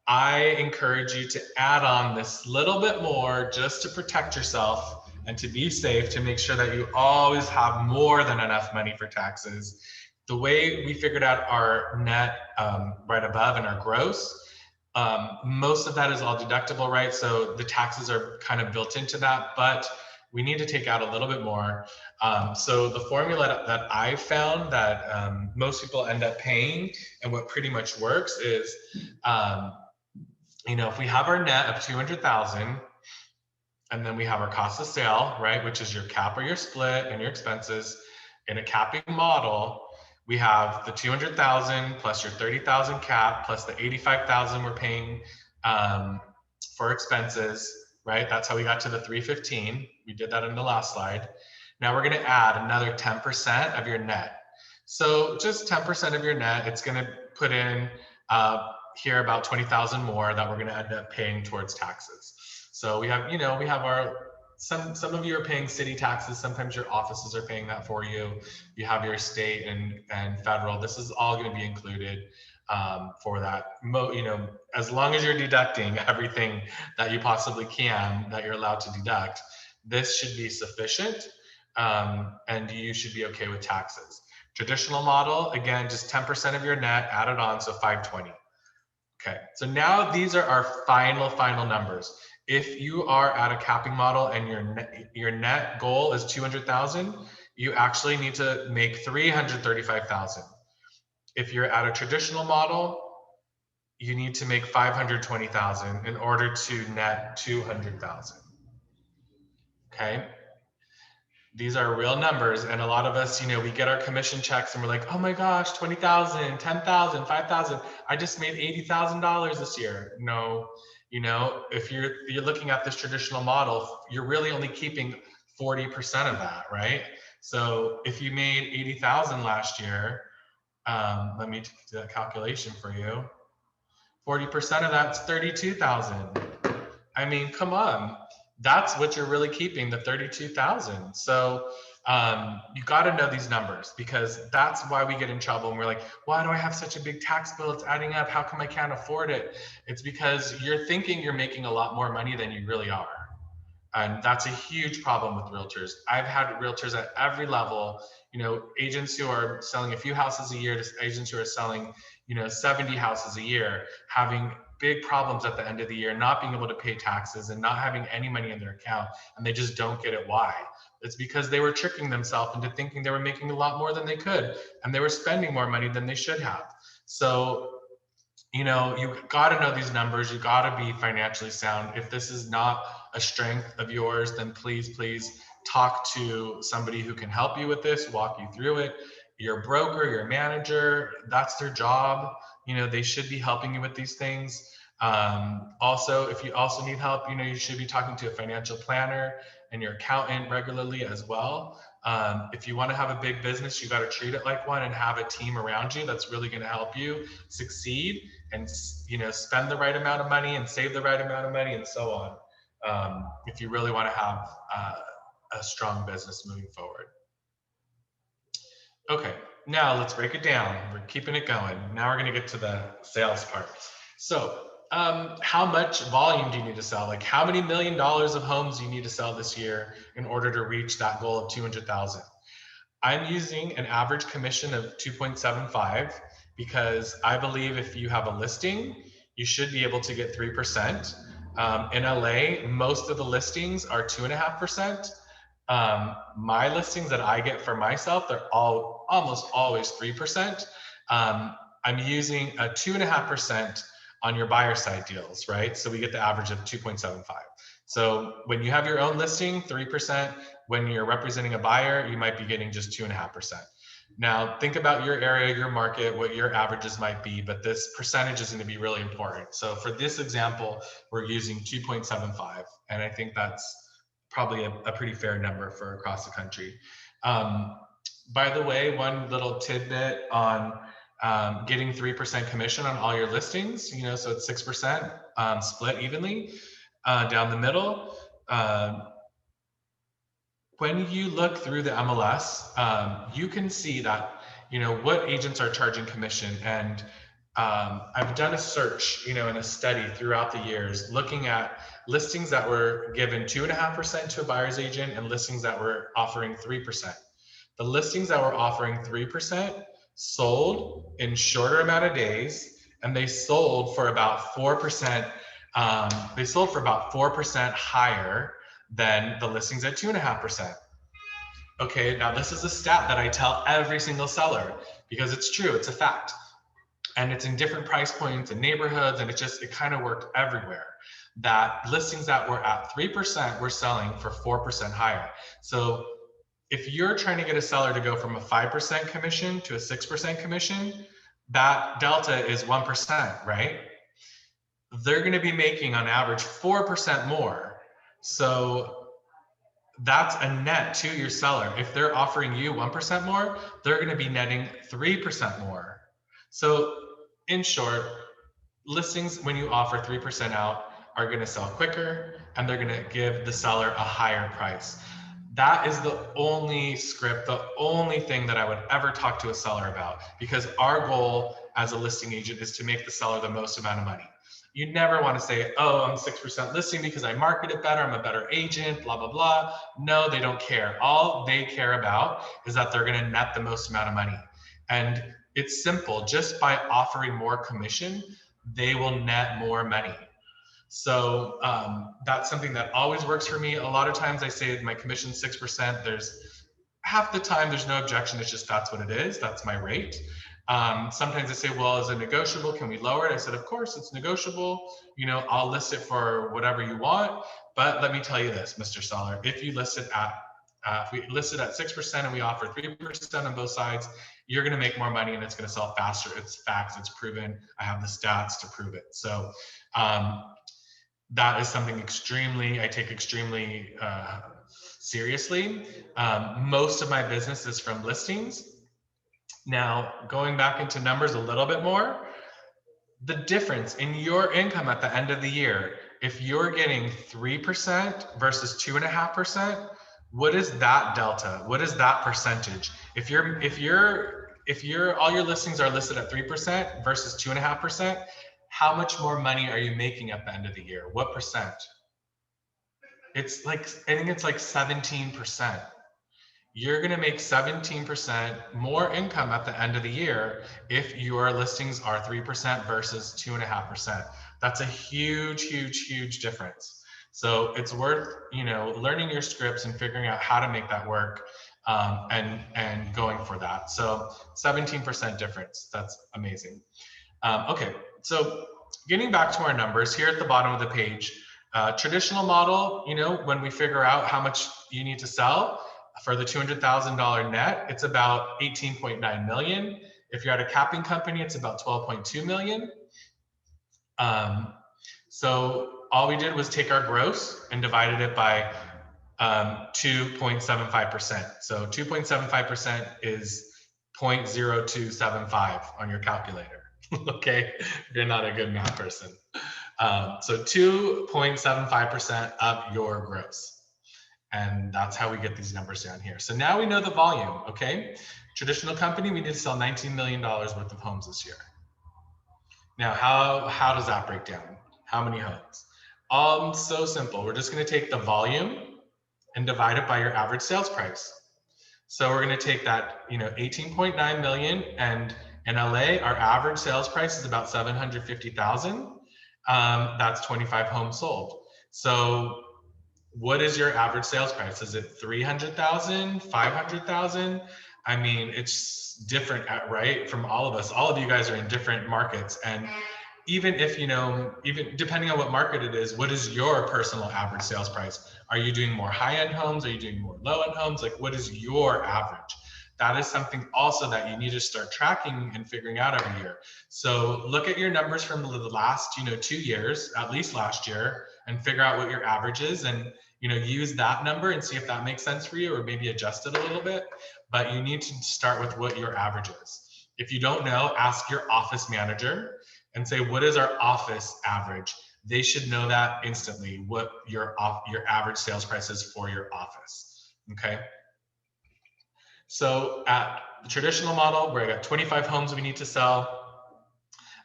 I encourage you to add on this little bit more just to protect yourself and to be safe, to make sure that you always have more than enough money for taxes. The way we figured out our net right above and our gross, most of that is all deductible, right? So the taxes are kind of built into that, but we need to take out a little bit more. So the formula that I found that most people end up paying and what pretty much works is, you know, if we have our net of 200,000 and then we have our cost of sale, right, which is your cap or your split and your expenses in a capping model, we have the 200,000 plus your 30,000 cap plus the 85,000 we're paying for expenses, right? That's how we got to the 315. We did that in the last slide. Now we're going to add another 10% of your net. So just 10% of your net, it's going to put in here about 20,000 more that we're going to end up paying towards taxes. So we have, you know, we have our, some of you are paying city taxes. Sometimes your offices are paying that for you. You have your state and federal. This is all going to be included for that. You know, as long as you're deducting everything that you possibly can, that you're allowed to deduct, this should be sufficient, and you should be okay with taxes. Traditional model, again, just 10% of your net added on, so 520. Okay, so now these are our final numbers. If you are at a capping model and your net goal is 200,000, you actually need to make 335,000. If you're at a traditional model, you need to make 520,000 in order to net 200,000. Okay. These are real numbers, and a lot of us, you know, we get our commission checks and we're like, oh my gosh, 20,000, 10,000, 5,000. I just made $80,000 this year. No, you know, if you're looking at this traditional model, you're really only keeping 40% of that, right? So if you made 80,000 last year, let me do that calculation for you. 40% of that's 32,000. I mean, come on. That's what you're really keeping, the 32,000. So you got to know these numbers, because that's why we get in trouble and we're like, why do I have such a big tax bill? It's adding up. How come I can't afford it? It's because you're thinking you're making a lot more money than you really are. And that's a huge problem with realtors. I've had realtors at every level, agents who are selling a few houses a year to agents who are selling, 70 houses a year, having big problems at the end of the year, not being able to pay taxes and not having any money in their account. And they just don't get it. Why? It's because they were tricking themselves into thinking they were making a lot more than they could, and they were spending more money than they should have. So, you got to know these numbers. You got to be financially sound. If this is not a strength of yours, then please talk to somebody who can help you with this, walk you through it. Your broker, your manager, that's their job. They should be helping you with these things. Also, if you also need help, you should be talking to a financial planner and your accountant regularly as well. If you want to have a big business, you got to treat it like one and have a team around you that's really going to help you succeed and spend the right amount of money and save the right amount of money and so on. If you really want to have a strong business moving forward. Okay, now let's break it down. We're keeping it going. Now we're going to get to the sales part. So how much volume do you need to sell? Like how many $1 million of homes do you need to sell this year in order to reach that goal of 200,000? I'm using an average commission of 2.75 because I believe if you have a listing, you should be able to get 3%. In LA, most of the listings are 2.5%. My listings that I get for myself, they're all almost always 3%. I'm using a 2.5% on your buyer side deals, right? So we get the average of 2.75. So when you have your own listing, 3%. When you're representing a buyer, you might be getting just 2.5%. Now think about your area, your market, what your averages might be, but this percentage is going to be really important. So for this example, we're using 2.75, and I think that's probably a pretty fair number for across the country. By the way, one little tidbit on getting 3% commission on all your listings, so it's 6% split evenly down the middle. When you look through the MLS, you can see that, what agents are charging commission. And I've done a search, and a study throughout the years looking at listings that were given 2.5% to a buyer's agent and listings that were offering 3%. The listings that were offering 3% sold in shorter amount of days, and they sold for about 4%. They sold for about 4% higher than the listings at 2.5%. Okay, now this is a stat that I tell every single seller because it's true, it's a fact. And it's in different price points and neighborhoods, and it kind of worked everywhere. That listings that were at 3% were selling for 4% higher. So if you're trying to get a seller to go from a 5% commission to a 6% commission, that delta is 1%, right? They're going to be making on average 4% more. So that's a net to your seller. If they're offering you 1% more, they're going to be netting 3% more. So in short, listings when you offer 3% out are going to sell quicker, and they're going to give the seller a higher price. That is the only script, the only thing that I would ever talk to a seller about, because our goal as a listing agent is to make the seller the most amount of money. You never want to say, oh, I'm 6% listing because I market it better, I'm a better agent, blah, blah, blah. No, they don't care. All they care about is that they're going to net the most amount of money. And it's simple. Just by offering more commission, they will net more money. So that's something that always works for me. A lot of times I say my commission 6%. There's half the time there's no objection. It's just that's what it is. That's my rate. Sometimes I say, well, is it negotiable? Can we lower it? I said, of course, it's negotiable. I'll list it for whatever you want. But let me tell you this, Mr. Seller, if you list it at if we list it at 6% and we offer 3% on both sides, you're going to make more money and it's going to sell faster. It's facts. It's proven. I have the stats to prove it. So that is something I take extremely seriously. Most of my business is from listings. Now, going back into numbers a little bit more, the difference in your income at the end of the year, if you're getting 3% versus 2.5%, what is that delta? What is that percentage? If all your listings are listed at 3% versus 2.5%, how much more money are you making at the end of the year? What percent? it's like, I think it's like 17%. You're going to make 17% more income at the end of the year if your listings are 3% versus 2.5%. That's a huge, huge, huge difference. So it's worth, learning your scripts and figuring out how to make that work, and going for that. So 17% difference. That's amazing. Okay, so getting back to our numbers here at the bottom of the page, traditional model, when we figure out how much you need to sell for the $200,000 net, it's about 18.9 million. If you're at a capping company, it's about 12.2 million. So all we did was take our gross and divided it by 2.75%. So 2.75% is 0.0275 on your calculator. Okay, you're not a good math person. So 2.75% of your gross. And that's how we get these numbers down here. So now we know the volume, okay? Traditional company, we need to sell $19 million worth of homes this year. Now, how does that break down? How many homes? So simple. We're just gonna take the volume and divide it by your average sales price. So we're gonna take that, 18.9 million, and in LA, our average sales price is about 750,000. That's 25 homes sold. So what is your average sales price? Is it 300,000, 500,000? I mean, it's different, right? From all of us. All of you guys are in different markets. And even if, even depending on what market it is, what is your personal average sales price? Are you doing more high-end homes? Are you doing more low-end homes? Like, what is your average? That is something also that you need to start tracking and figuring out every year. So look at your numbers from the last, 2 years, at least last year, and figure out what your average is, and use that number and see if that makes sense for you, or maybe adjust it a little bit. But you need to start with what your average is. If you don't know, ask your office manager and say, what is our office average? They should know that instantly, what your average sales price is for your office. Okay. So at the traditional model, we're at 25 homes we need to sell.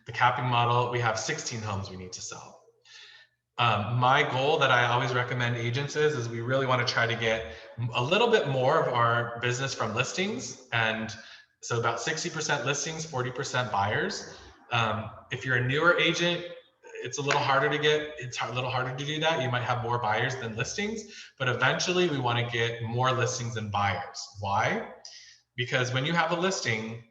The capping model, we have 16 homes we need to sell. My goal that I always recommend agents is we really want to try to get a little bit more of our business from listings. And so about 60% listings, 40% buyers. If you're a newer agent, it's a little harder to get, it's a little harder to do that. You might have more buyers than listings, but eventually we want to get more listings than buyers. Why? Because when you have a listing,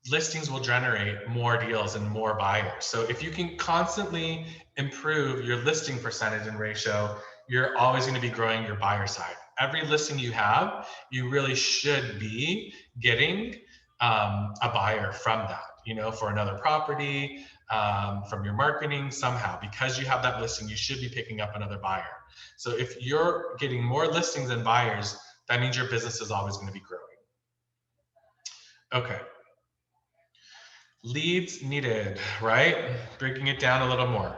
listings will generate more deals and more buyers. So if you can constantly improve your listing percentage and ratio, you're always going to be growing your buyer side. Every listing you have, you really should be getting a buyer from that, for another property, from your marketing somehow. Because you have that listing, you should be picking up another buyer. So if you're getting more listings than buyers, that means your business is always going to be growing. Okay. Leads needed, right? Breaking it down a little more.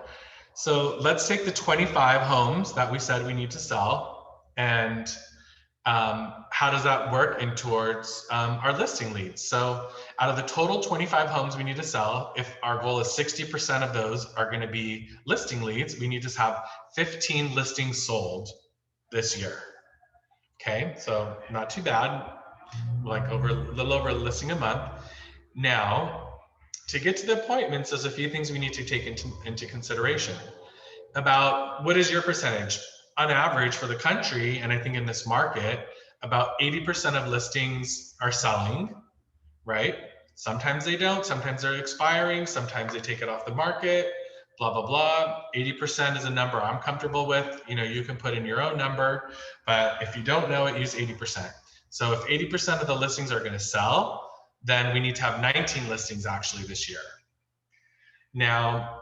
So let's take the 25 homes that we said we need to sell, and how does that work in towards our listing leads? So out of the total 25 homes we need to sell, if our goal is 60% of those are going to be listing leads, we need to have 15 listings sold this year. Okay, so not too bad, like a little over a listing a month. Now, to get to the appointments, there's a few things we need to take into consideration about what is your percentage. On average for the country, and I think in this market, about 80% of listings are selling, right? Sometimes they don't, sometimes they're expiring, sometimes they take it off the market, blah, blah, blah. 80% is a number I'm comfortable with. You can put in your own number, but if you don't know it, use 80%. So if 80% of the listings are going to sell, then we need to have 19 listings actually this year. Now,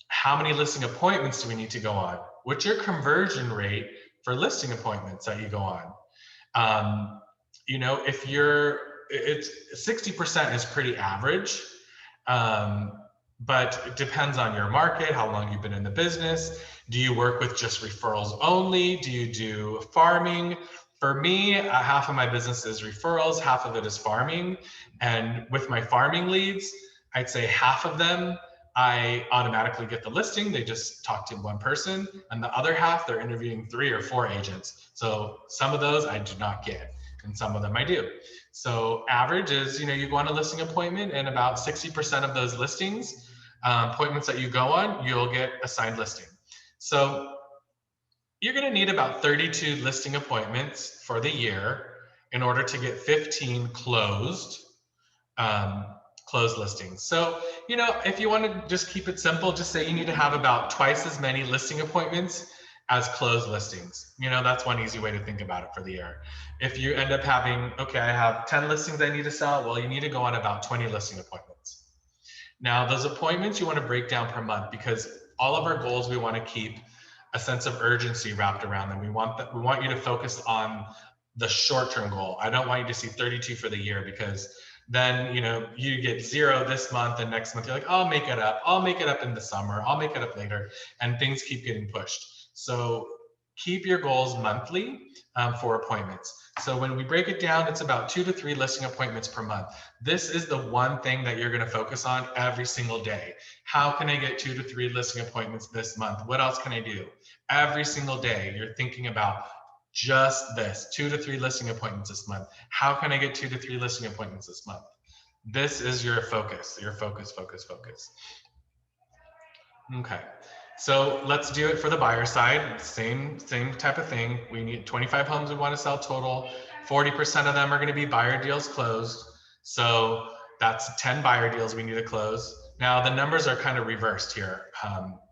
how many listing appointments do we need to go on? What's your conversion rate for listing appointments that you go on? If it's 60% is pretty average, but it depends on your market, how long you've been in the business. Do you work with just referrals only? Do you do farming? For me, half of my business is referrals, half of it is farming. And with my farming leads, I'd say half of them I automatically get the listing. They just talk to one person, and the other half, they're interviewing 3 or 4 agents. So some of those I do not get, and some of them I do. So average is, you go on a listing appointment, and about 60% of those listings, appointments that you go on, you'll get a signed listing. So you're going to need about 32 listing appointments for the year in order to get 15 closed listings. So, if you want to just keep it simple, just say you need to have about twice as many listing appointments as closed listings. That's one easy way to think about it for the year. If you end up having, okay, I have 10 listings I need to sell, well, you need to go on about 20 listing appointments. Now, those appointments you want to break down per month, because all of our goals, we want to keep a sense of urgency wrapped around them. We want you to focus on the short-term goal. I don't want you to see 32 for the year, because then you get 0 this month, and next month you're like, I'll make it up in the summer, I'll make it up later, and things keep getting pushed. So keep your goals monthly for appointments. So when we break it down, it's about 2 to 3 listing appointments per month. This is the one thing that you're going to focus on every single day. How can I get 2 to 3 listing appointments this month? What else can I do? Every single day you're thinking about just this, 2 to 3 listing appointments this month. How can I get 2 to 3 listing appointments this month? This is your focus, focus. Okay, so let's do it for the buyer side. Same type of thing. We need 25 homes we want to sell total. 40% of them are going to be buyer deals closed. So that's 10 buyer deals we need to close. Now the numbers are kind of reversed here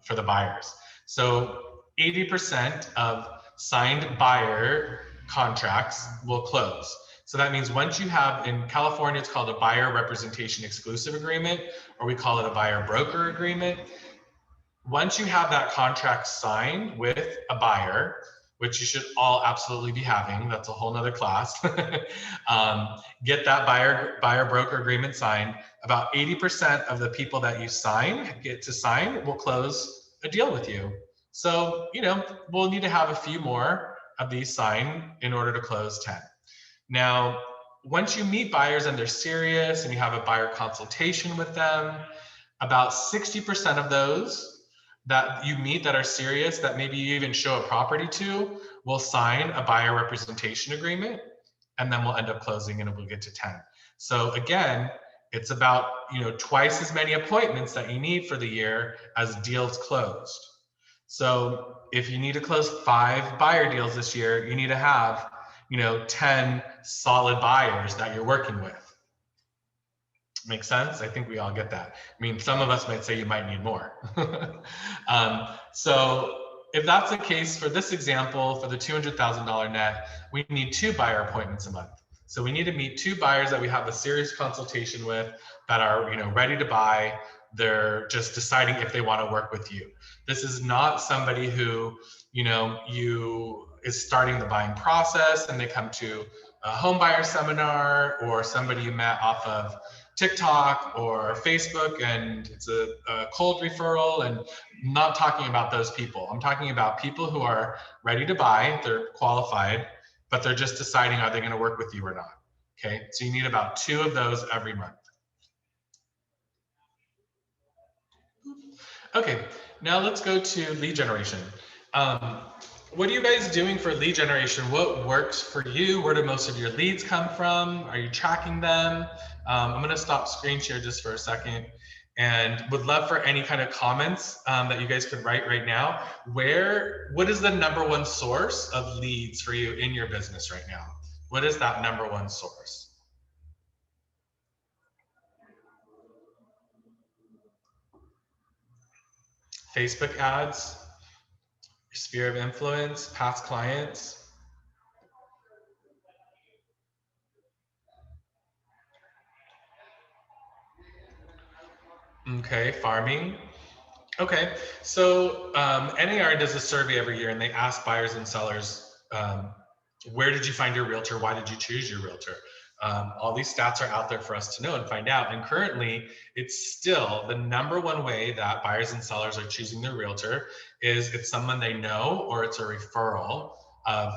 for the buyers. So 80% of signed buyer contracts will close. So that means once you have, in California, it's called a buyer representation exclusive agreement, or we call it a buyer broker agreement. Once you have that contract signed with a buyer, which you should all absolutely be having, that's a whole nother class, get that buyer broker agreement signed. About 80% of the people that you get to sign will close a deal with you. So, we'll need to have a few more of these signed in order to close 10. Now, once you meet buyers and they're serious and you have a buyer consultation with them, about 60% of those that you meet that are serious, that maybe you even show a property to, will sign a buyer representation agreement, and then we'll end up closing and it will get to 10. So again, it's about twice as many appointments that you need for the year as deals closed. So if you need to close 5 buyer deals this year, you need to have 10 solid buyers that you're working with. Make sense? I think we all get that. I mean, some of us might say you might need more. So if that's the case for this example, for the $200,000 net, we need 2 buyer appointments a month. So we need to meet 2 buyers that we have a serious consultation with, that are ready to buy. They're just deciding if they want to work with you. This is not somebody who is starting the buying process and they come to a home buyer seminar, or somebody you met off of TikTok or Facebook and it's a cold referral. And I'm not talking about those people. I'm talking about people who are ready to buy, they're qualified, but they're just deciding, are they going to work with you or not? Okay, so you need about 2 of those every month. Okay, now let's go to lead generation. What are you guys doing for lead generation? What works for you? Where do most of your leads come from? Are you tracking them? I'm going to stop screen share just for a second, and would love for any kind of comments that you guys could write right now. What is the #1 source of leads for you in your business right now? What is that #1 source? Facebook ads, your sphere of influence, past clients. Okay, farming. Okay, so NAR does a survey every year and they ask buyers and sellers, where did you find your realtor? Why did you choose your realtor? All these stats are out there for us to know and find out. And currently, it's still the #1 way that buyers and sellers are choosing their realtor is it's someone they know, or it's a referral of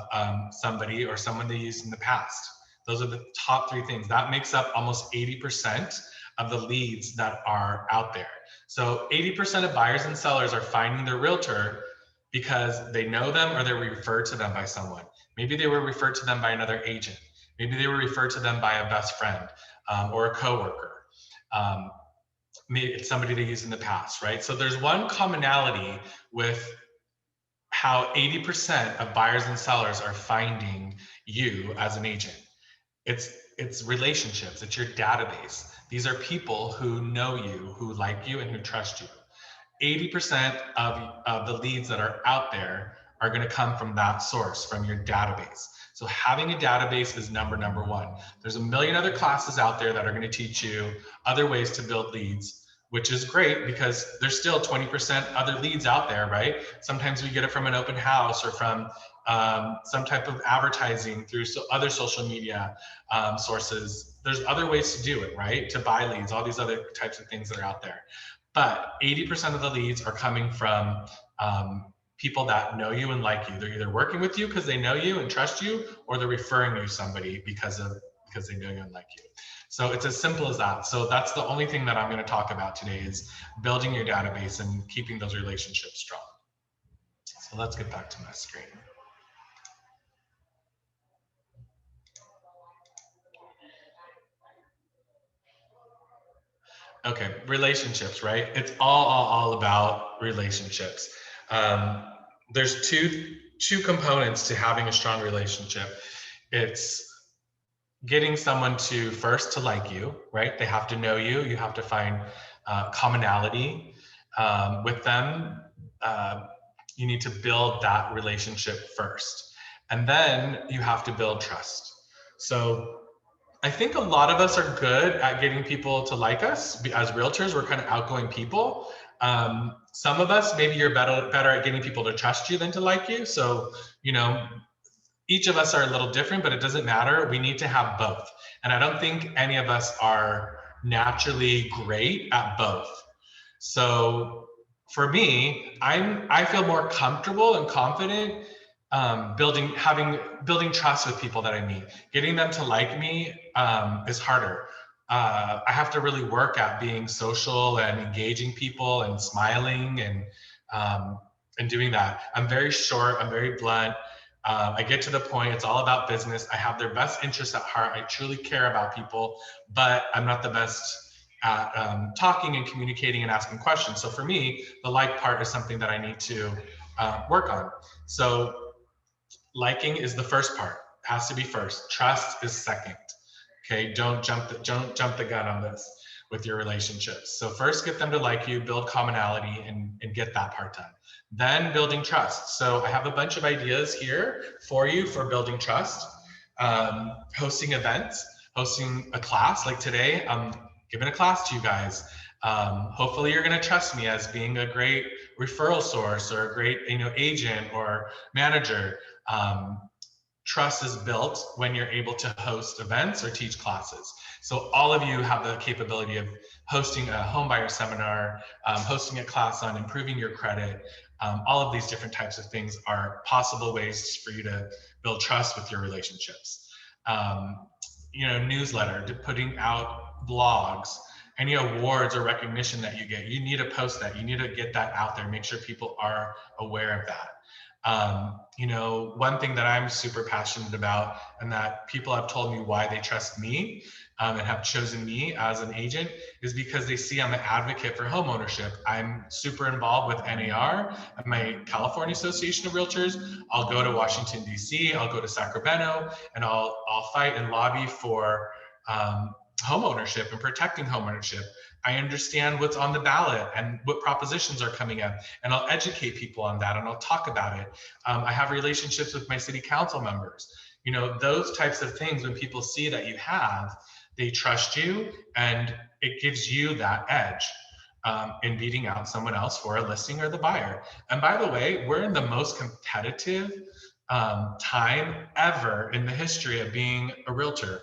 somebody or someone they used in the past. Those are the top 3 things. That makes up almost 80% of the leads that are out there. So 80% of buyers and sellers are finding their realtor because they know them or they're referred to them by someone. Maybe they were referred to them by another agent. Maybe they were referred to them by a best friend or a coworker. Maybe it's somebody they used in the past, right? So there's one commonality with how 80% of buyers and sellers are finding you as an agent. It's relationships, it's your database. These are people who know you, who like you, and who trust you. 80% of the leads that are out there are going to come from that source, from your database. So having a database is number one. There's a million other classes out there that are going to teach you other ways to build leads, which is great because there's still 20% other leads out there, right? Sometimes we get it from an open house or from some type of advertising through other social media sources. There's other ways to do it, right? To buy leads, all these other types of things that are out there. But 80% of the leads are coming from people that know you and like you. They're either working with you because they know you and trust you, or they're referring you somebody because they know you and like you. So it's as simple as that. So that's the only thing that I'm going to talk about today is building your database and keeping those relationships strong. So let's get back to my screen. Okay, relationships, right? It's all about relationships. There's two components to having a strong relationship. It's getting someone to first to like you, right? They have to know you. You have to find commonality with them. You need to build that relationship first, and then you have to build trust. So I think a lot of us are good at getting people to like us. As realtors, we're kind of outgoing people. Some of us, maybe you're better at getting people to trust you than to like you. So, each of us are a little different, but it doesn't matter. We need to have both. And I don't think any of us are naturally great at both. So for me, I feel more comfortable and confident building trust with people that I meet. Getting them to like me is harder. I have to really work at being social and engaging people and smiling and doing that. I'm very short. I'm very blunt. I get to the point. It's all about business. I have their best interests at heart. I truly care about people, but I'm not the best at talking and communicating and asking questions. So for me, the like part is something that I need to work on. So liking is the first part. It has to be first. Trust is second. Okay, don't jump the gun on this with your relationships. So first get them to like you, build commonality, and get that part done. Then building trust. So I have a bunch of ideas here for you for building trust. Hosting events, hosting a class like today. I'm giving a class to you guys. Hopefully you're going to trust me as being a great referral source or a great agent or manager. Trust is built when you're able to host events or teach classes. So all of you have the capability of hosting a homebuyer seminar, hosting a class on improving your credit. All of these different types of things are possible ways for you to build trust with your relationships. Newsletter, to putting out blogs, any awards or recognition that you get, you need to post that. You need to get that out there. Make sure people are aware of that. One thing that I'm super passionate about and that people have told me why they trust me and have chosen me as an agent is because they see I'm an advocate for home ownership. I'm super involved with NAR, my California Association of Realtors. I'll go to Washington, D.C., I'll go to Sacramento, and I'll fight and lobby for home ownership and protecting home ownership. I understand what's on the ballot and what propositions are coming up, and I'll educate people on that and I'll talk about it. I have relationships with my city council members. Those types of things, when people see that you have, they trust you and it gives you that edge in beating out someone else for a listing or the buyer. And by the way, we're in the most competitive time ever in the history of being a realtor.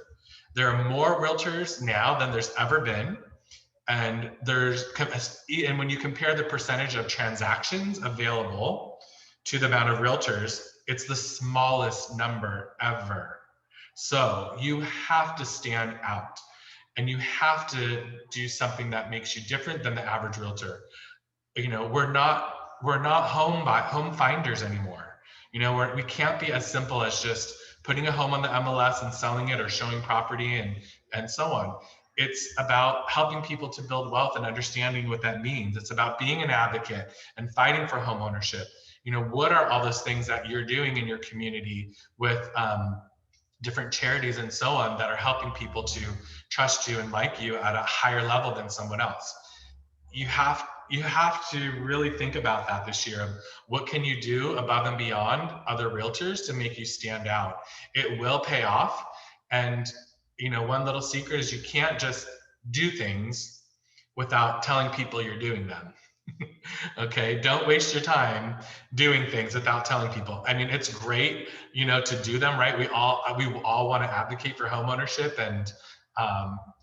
There are more realtors now than there's ever been. And when you compare the percentage of transactions available to the amount of realtors, it's the smallest number ever. So you have to stand out. and you have to do something that makes you different than the average realtor. You know, we're not home finders anymore. You know, we can't be as simple as just putting a home on the MLS and selling it or showing property and so on. It's about helping people to build wealth and understanding what that means. It's about being an advocate and fighting for home ownership. You know, what are all those things that you're doing in your community with different charities and so on that are helping people to trust you and like you at a higher level than someone else? You have to really think about that this year of what can you do above and beyond other realtors to make you stand out. It will pay off. And you know, one little secret is you can't just do things without telling people you're doing them. Okay, don't waste your time doing things without telling people. I mean, it's great, you know, to do them, right? We all want to advocate for homeownership and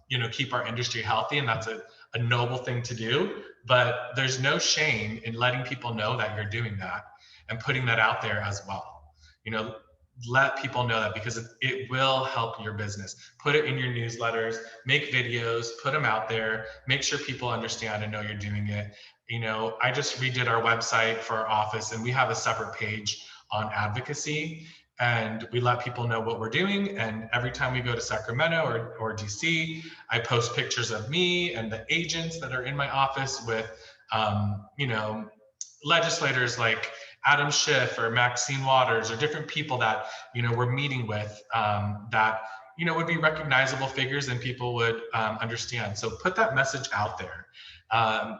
you know, keep our industry healthy, and that's a noble thing to do. But there's no shame in letting people know that you're doing that and putting that out there as well. You know, let people know that, because it will help your business. Put it in your newsletters, make videos, put them out there, make sure people understand and know you're doing it. You know, I just redid our website for our office, and we have a separate page on advocacy, and we let people know what we're doing. And every time we go to Sacramento or DC, I post pictures of me and the agents that are in my office with, you know, legislators like Adam Schiff or Maxine Waters, or different people that, you know, we're meeting with, that, you know, would be recognizable figures and people would understand. So put that message out there.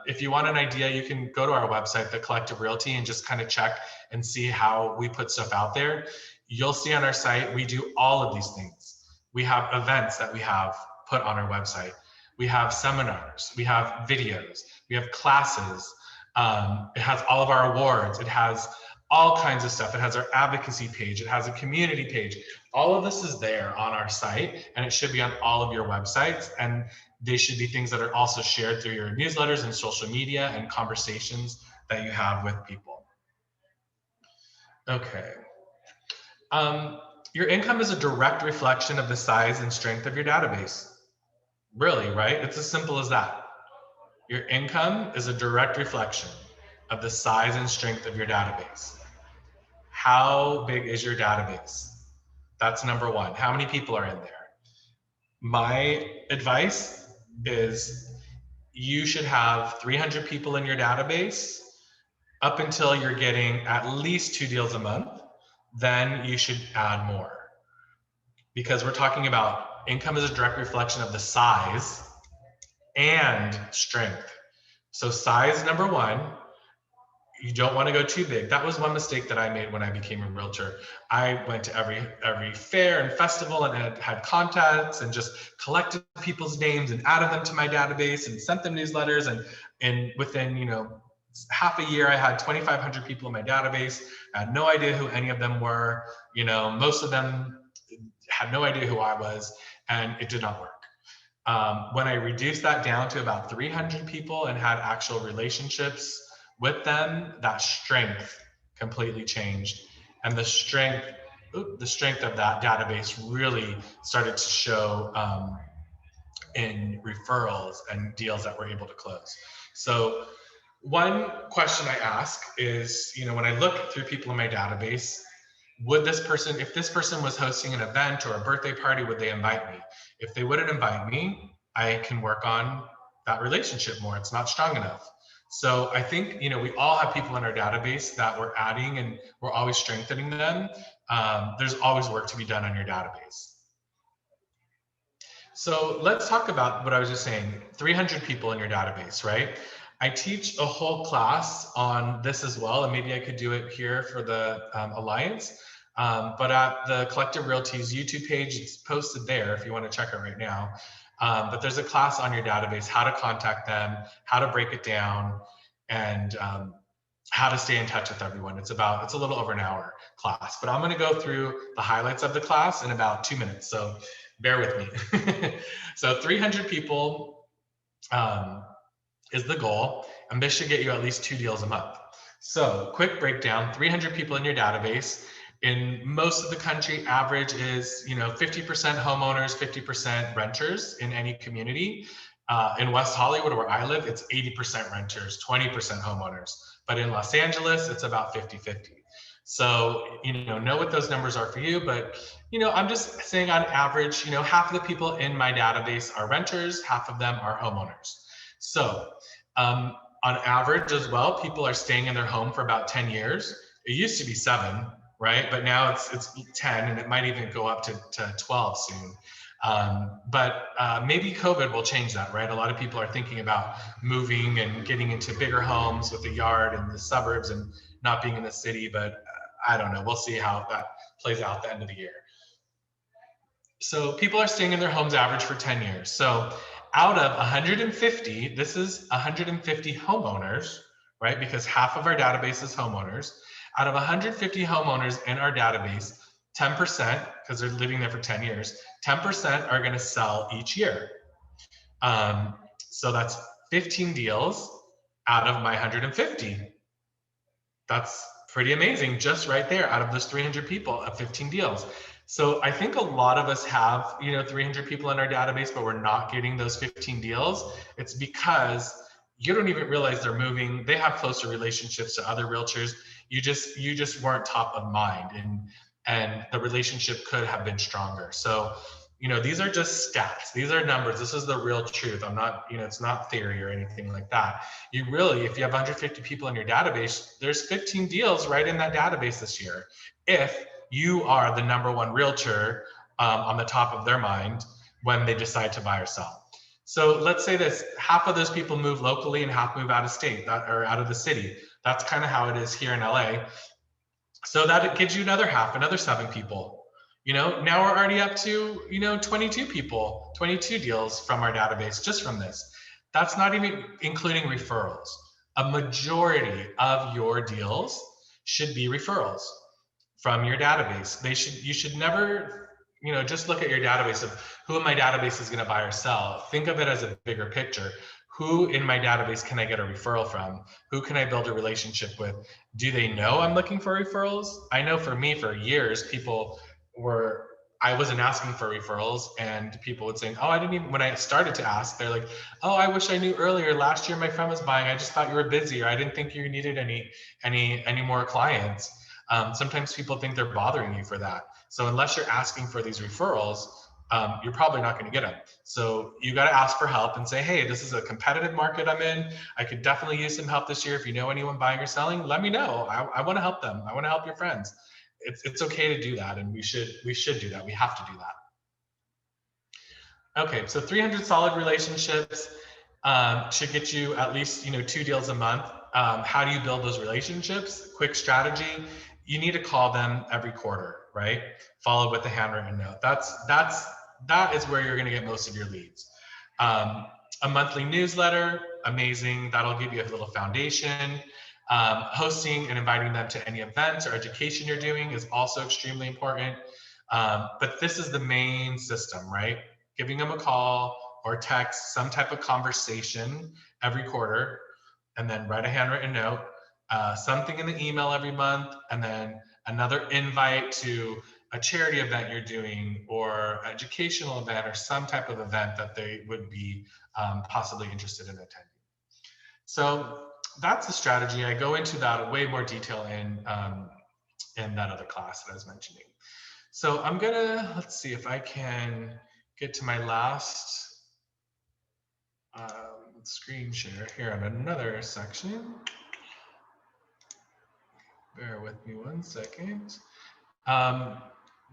If you want an idea, you can go to our website, The Collective Realty, and just kind of check and see how we put stuff out there. You'll see on our site, we do all of these things. We have events that we have put on our website. We have seminars, we have videos, we have classes. It has all of our awards. It has all kinds of stuff. It has our advocacy page. It has a community page. All of this is there on our site, and it should be on all of your websites. And they should be things that are also shared through your newsletters and social media and conversations that you have with people. Okay. Your income is a direct reflection of the size and strength of your database. Really, right? It's as simple as that. Your income is a direct reflection of the size and strength of your database. How big is your database? That's number one. How many people are in there? My advice is you should have 300 people in your database up until you're getting at least 2 deals a month. Then you should add more, because we're talking about income is a direct reflection of the size and strength. So size, number one, you don't want to go too big. That was one mistake that I made when I became a realtor. I went to every fair and festival and had contacts and just collected people's names and added them to my database and sent them newsletters. And within, you know, half a year, I had 2,500 people in my database. I had no idea who any of them were. You know, most of them had no idea who I was, and it did not work. When I reduced that down to about 300 people and had actual relationships with them, that strength completely changed. And the strength of that database really started to show in referrals and deals that we're able to close. So one question I ask is, you know, when I look through people in my database, would this person, if this person was hosting an event or a birthday party, would they invite me? If they wouldn't invite me, I can work on that relationship more. It's not strong enough. So I think, you know, we all have people in our database that we're adding and we're always strengthening them. There's always work to be done on your database. So let's talk about what I was just saying, 300 people in your database, right? I teach a whole class on this as well, and maybe I could do it here for the Alliance. But at the Collective Realty's YouTube page, it's posted there if you want to check it right now. But there's a class on your database, how to contact them, how to break it down, and how to stay in touch with everyone. It's a little over an hour class, but I'm going to go through the highlights of the class in about 2 minutes. So bear with me. So 300 people is the goal, and this should get you at least 2 deals a month. So quick breakdown, 300 people in your database In most of the country, average is 50% homeowners, 50% renters in any community. In West Hollywood, where I live, it's 80% renters, 20% homeowners. But in Los Angeles, it's about 50-50. So, know what those numbers are for you. But, I'm just saying on average, half of the people in my database are renters, half of them are homeowners. So on average as well, people are staying in their home for about 10 years. It used to be 7, right? But now it's 10, and it might even go up to 12 soon. But maybe COVID will change that, right? A lot of people are thinking about moving and getting into bigger homes with a yard in the suburbs and not being in the city, but I don't know. We'll see how that plays out at the end of the year. So people are staying in their homes average for 10 years. So out of 150, this is 150 homeowners, right? Because half of our database is homeowners. Out of 150 homeowners in our database, 10%, because they're living there for 10 years, 10% are going to sell each year. So that's 15 deals out of my 150. That's pretty amazing, just right there, out of those 300 people, of 15 deals. So I think a lot of us have 300 people in our database, but we're not getting those 15 deals. It's because you don't even realize they're moving. They have closer relationships to other realtors. You just weren't top of mind, and the relationship could have been stronger. So these are just stats. These are numbers. This is the real truth. I'm not, it's not theory or anything like that. You really, if you have 150 people in your database, there's 15 deals right in that database this year. If you are the #1 realtor on the top of their mind when they decide to buy or sell. So let's say this, half of those people move locally and half move out of state or out of the city. That's kind of how it is here in LA. So that gives you another half, another 7 people. Now we're already up to 22 people, 22 deals from our database just from this. That's not even including referrals. A majority of your deals should be referrals from your database. You should never just look at your database of who in my database is going to buy or sell. Think of it as a bigger picture. Who in my database can I get a referral from? Who can I build a relationship with? Do they know I'm looking for referrals? I know for me, for years, I wasn't asking for referrals, and people would say, oh, when I started to ask, they're like, oh, I wish I knew earlier. Last year my friend was buying. I just thought you were busy, or I didn't think you needed any more clients. Sometimes people think they're bothering you for that. So unless you're asking for these referrals, you're probably not going to get them. So you got to ask for help and say, hey, this is a competitive market I'm in. I could definitely use some help this year. If you know anyone buying or selling, let me know. I want to help them. I want to help your friends. It's okay to do that, and we should do that. We have to do that. Okay, so 300 solid relationships should get you at least 2 deals a month. How do you build those relationships? Quick strategy: you need to call them every quarter, right? Followed with a handwritten note. That is where you're going to get most of your leads. A monthly newsletter, amazing. That'll give you a little foundation. Hosting and inviting them to any events or education you're doing is also extremely important. But this is the main system, right? Giving them a call or text, some type of conversation every quarter, and then write a handwritten note, something in the email every month, and then another invite to a charity event you're doing, or educational event, or some type of event that they would be possibly interested in attending. So that's the strategy. I go into that in way more detail in that other class that I was mentioning. So I'm gonna, let's see if I can get to my last screen share here on another section. Bear with me 1 second.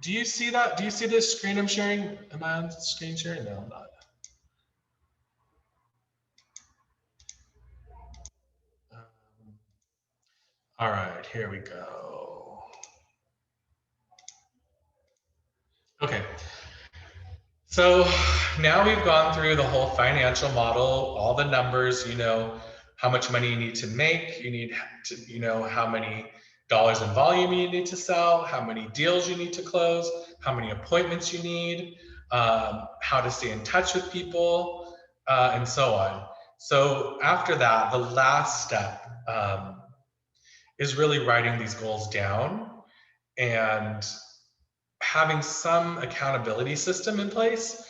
Do you see that? Do you see this screen I'm sharing? Am I on screen sharing? No, I'm not. All right, here we go. Okay. So now we've gone through the whole financial model, all the numbers, how much money you need to make, you need to, how many dollars in volume you need to sell, how many deals you need to close, how many appointments you need, how to stay in touch with people, and so on. So after that, the last step is really writing these goals down and having some accountability system in place,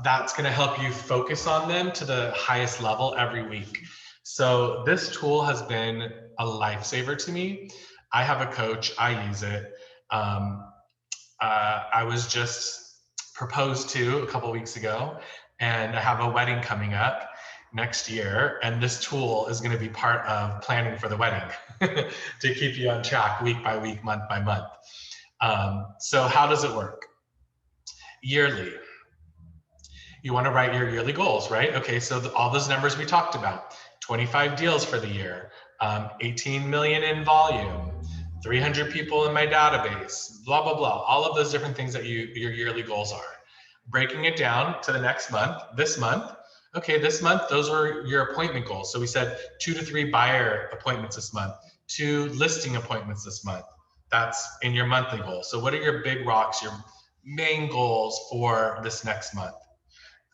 that's going to help you focus on them to the highest level every week. So this tool has been a lifesaver to me. I have a coach, I use it. I was just proposed to a couple weeks ago, and I have a wedding coming up next year, and this tool is going to be part of planning for the wedding to keep you on track week by week, month by month. So how does it work? Yearly. You want to write your yearly goals, right? Okay, so all those numbers we talked about, 25 deals for the year, 18 million in volume, 300 people in my database, blah, blah, blah. All of those different things that your yearly goals are. Breaking it down to the next month, this month. Okay, this month, those were your appointment goals. So we said 2 to 3 buyer appointments this month, 2 listing appointments this month. That's in your monthly goal. So what are your big rocks, your main goals for this next month?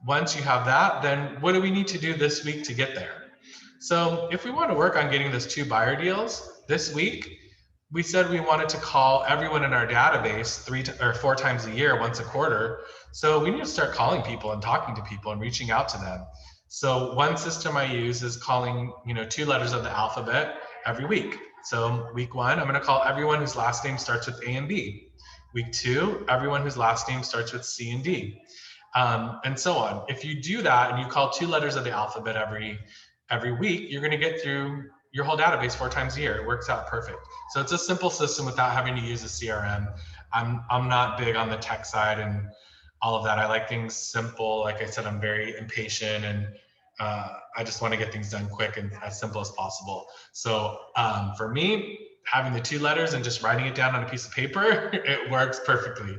Once you have that, then what do we need to do this week to get there? So if we want to work on getting those 2 buyer deals this week, we said we wanted to call everyone in our database 3 or 4 times a year, once a quarter. So we need to start calling people and talking to people and reaching out to them. So one system I use is calling, 2 letters of the alphabet every week. So week 1, I'm going to call everyone whose last name starts with A and B. Week 2, everyone whose last name starts with C and D. And so on. If you do that and you call 2 letters of the alphabet every week, you're going to get through your whole database 4 times a year. It works out perfect. So it's a simple system without having to use a CRM. I'm not big on the tech side and all of that. I like things simple. Like I said, I'm very impatient, and I just want to get things done quick and as simple as possible. So for me, having the 2 letters and just writing it down on a piece of paper, it works perfectly.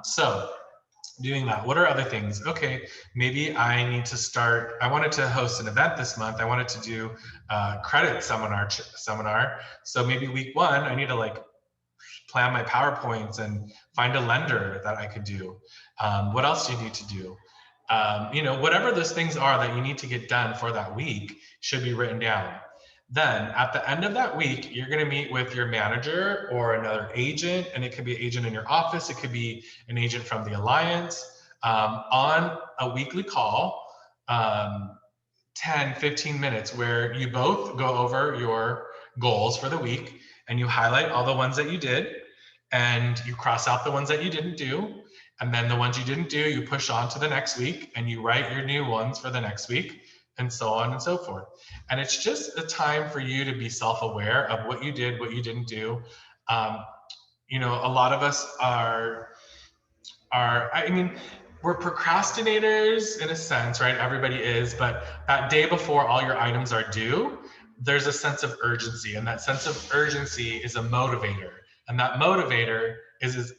So doing that. What are other things? Okay, maybe I need to start. I wanted to host an event this month. I wanted to do a credit seminar. So maybe week 1, I need to plan my PowerPoints and find a lender that I could do. What else do you need to do? Whatever those things are that you need to get done for that week should be written down. Then at the end of that week, you're going to meet with your manager or another agent, and it could be an agent in your office. It could be an agent from the Alliance on a weekly call, 10, 15 minutes, where you both go over your goals for the week and you highlight all the ones that you did and you cross out the ones that you didn't do. And then the ones you didn't do, you push on to the next week and you write your new ones for the next week, and so on and so forth. And it's just a time for you to be self-aware of what you did, what you didn't do. A lot of us we're procrastinators in a sense, right? Everybody is, but that day before all your items are due, there's a sense of urgency, and that sense of urgency is a motivator. And that motivator is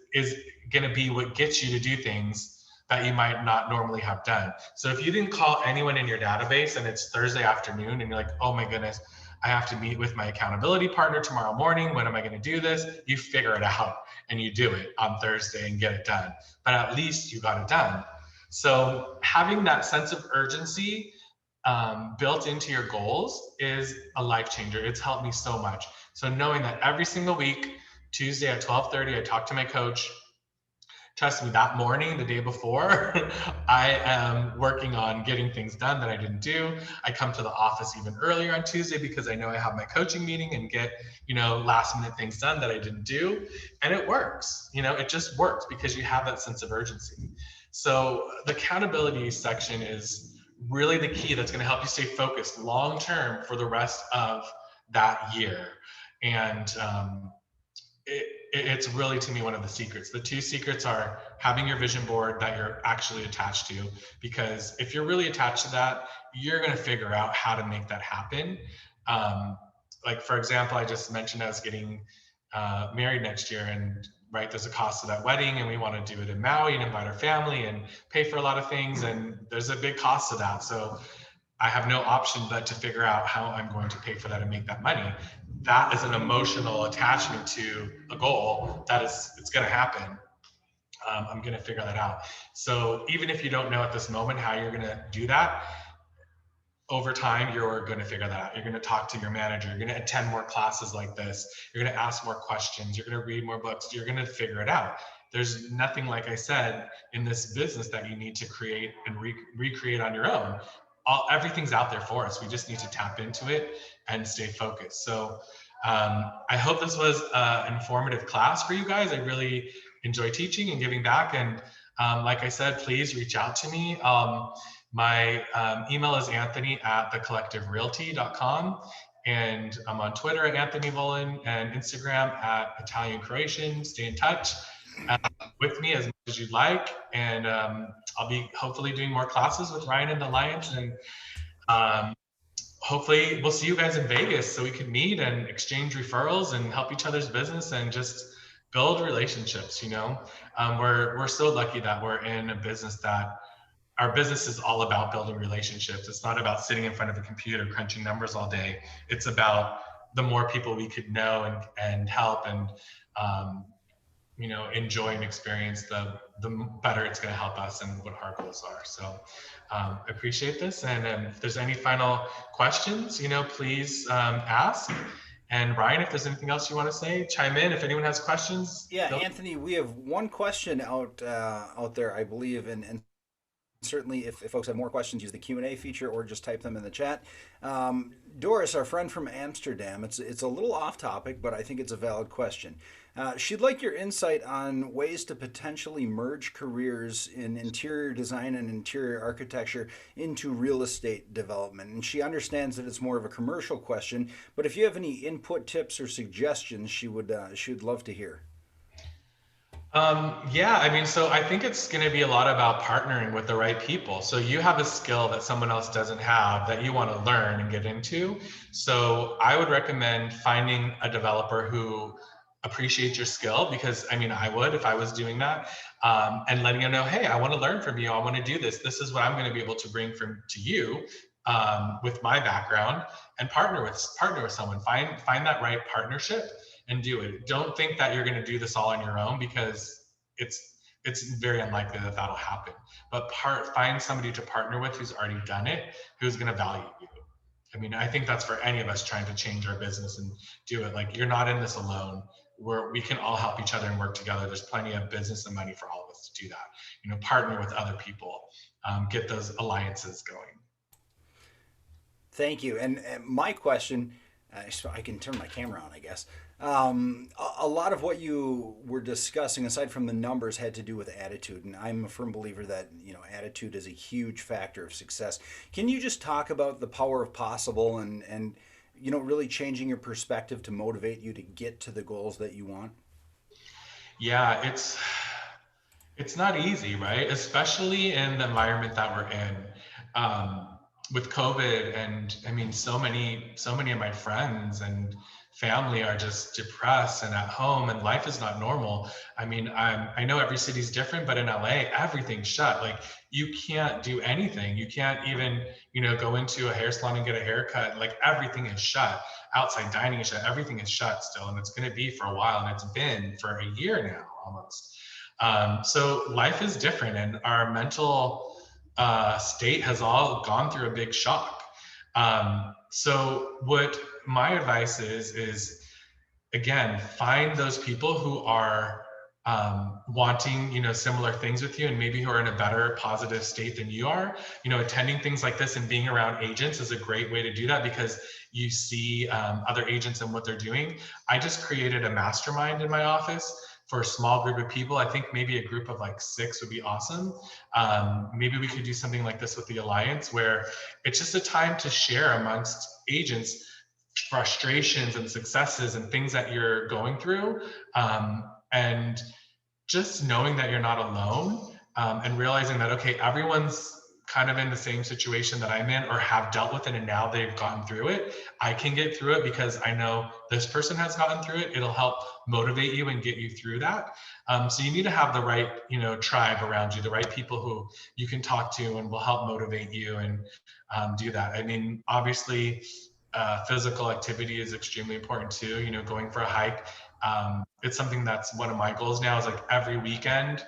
going to be what gets you to do things that you might not normally have done. So if you didn't call anyone in your database and it's Thursday afternoon and you're like, oh my goodness, I have to meet with my accountability partner tomorrow morning. When am I going to do this? You figure it out and you do it on Thursday and get it done. But at least you got it done. So having that sense of urgency built into your goals is a life changer. It's helped me so much. So knowing that every single week, Tuesday at 12:30, I talk to my coach. Trust me, that morning, the day before, I am working on getting things done that I didn't do. I come to the office even earlier on Tuesday because I know I have my coaching meeting and get, last minute things done that I didn't do. And it works, it just works because you have that sense of urgency. So the accountability section is really the key that's going to help you stay focused long-term for the rest of that year. And it's really, to me, one of the secrets. The 2 secrets are having your vision board that you're actually attached to, because if you're really attached to that, you're going to figure out how to make that happen. For example, I just mentioned I was getting married next year, and there's a cost to that wedding, and we want to do it in Maui and invite our family and pay for a lot of things, and there's a big cost to that. So I have no option but to figure out how I'm going to pay for that and make that money. That is an emotional attachment to a goal. It's going to happen. I'm going to figure that out. So even if you don't know at this moment how you're going to do that, over time, you're going to figure that out. You're going to talk to your manager. You're going to attend more classes like this. You're going to ask more questions. You're going to read more books. You're going to figure it out. There's nothing, like I said, in this business that you need to create and recreate on your own. Everything's out there for us. We just need to tap into it and stay focused. So I hope this was an informative class for you guys. I really enjoy teaching and giving back. And like I said, please reach out to me. My email is anthony@thecollectiverealty.com. And I'm on Twitter at Anthony Volin and Instagram at Italian Croatian. Stay in touch with me as much as you'd like. And I'll be hopefully doing more classes with Ryan and Alliance. And hopefully we'll see you guys in Vegas so we can meet and exchange referrals and help each other's business and just build relationships. We're so lucky that we're in a business that our business is all about building relationships. It's not about sitting in front of a computer crunching numbers all day. It's about the more people we could know and help and enjoy and experience, the better it's going to help us and what our goals are. So I appreciate this. And if there's any final questions, please ask. And Ryan, if there's anything else you want to say, chime in. If anyone has questions. Yeah, Anthony, we have one question out there, I believe, and certainly if folks have more questions, use the Q&A feature or just type them in the chat. Doris, our friend from Amsterdam, it's a little off topic, but I think it's a valid question. She'd like your insight on ways to potentially merge careers in interior design and interior architecture into real estate development. And she understands that it's more of a commercial question, but if you have any input, tips, or suggestions, she'd love to hear. So I think it's going to be a lot about partnering with the right people. So you have a skill that someone else doesn't have that you want to learn and get into. So I would recommend finding a developer who appreciates your skill, because I would if I was doing that, and letting them know, hey, I want to learn from you. I want to do this. This is what I'm going to be able to bring to you with my background, and partner with someone. Find that right partnership and do it. Don't think that you're going to do this all on your own, because it's very unlikely that that'll happen. But find somebody to partner with who's already done it, who's going to value you. I think that's for any of us trying to change our business and do it. Like, you're not in this alone. We can all help each other and work together. There's plenty of business and money for all of us to do that. Partner with other people, get those alliances going. Thank you. And my question, so I can turn my camera on, I guess. A lot of what you were discussing, aside from the numbers, had to do with attitude, and I'm a firm believer that attitude is a huge factor of success. Can you just talk about the power of possible and really changing your perspective to motivate you to get to the goals that you want? Yeah, it's not easy, right? Especially in the environment that we're in. With COVID, and so many of my friends and family are just depressed and at home, and life is not normal. I know every city's different, but in LA, everything's shut. Like, you can't do anything. You can't even, go into a hair salon and get a haircut. Like, everything is shut. Outside dining is shut. Everything is shut still, and it's going to be for a while, and it's been for a year now almost. So life is different, and our mental state has all gone through a big shock. So what my advice is again, find those people who are wanting, similar things with you, and maybe who are in a better positive state than you are. Attending things like this and being around agents is a great way to do that, because you see other agents and what they're doing. I just created a mastermind in my office for a small group of people. I think maybe a group of like 6 would be awesome. Maybe we could do something like this with the Alliance, where it's just a time to share amongst agents frustrations and successes and things that you're going through. And just knowing that you're not alone, and realizing that, okay, everyone's kind of in the same situation that I'm in, or have dealt with it, and now they've gotten through it. I can get through it because I know this person has gotten through it. It'll help motivate you and get you through that. So you need to have the right, tribe around you, the right people who you can talk to and will help motivate you and do that. Obviously, physical activity is extremely important too. Going for a hike. It's something that's one of my goals now, is like every weekend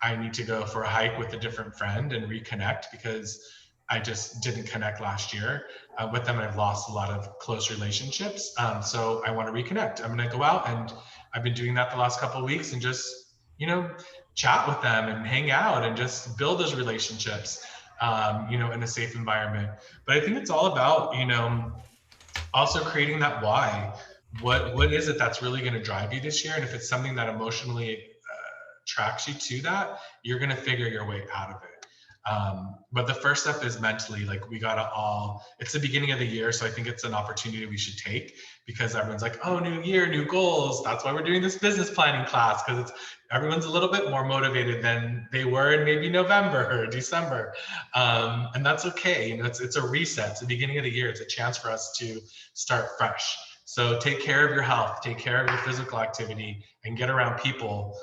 I need to go for a hike with a different friend and reconnect, because I just didn't connect last year with them. I've lost a lot of close relationships. So I want to reconnect. I'm going to go out, and I've been doing that the last couple of weeks, and just, chat with them and hang out and just build those relationships, in a safe environment. But I think it's all about, also creating that why. What is it that's really going to drive you this year? And if it's something that emotionally attracts you to that, you're going to figure your way out of it. But the first step is mentally, like, we gotta it's the beginning of the year. So I think it's an opportunity we should take, because everyone's like, oh, new year, new goals. That's why we're doing this business planning class, because everyone's a little bit more motivated than they were in maybe November or December. And that's okay. It's a reset. It's the beginning of the year. It's a chance for us to start fresh. So take care of your health, take care of your physical activity, and get around people,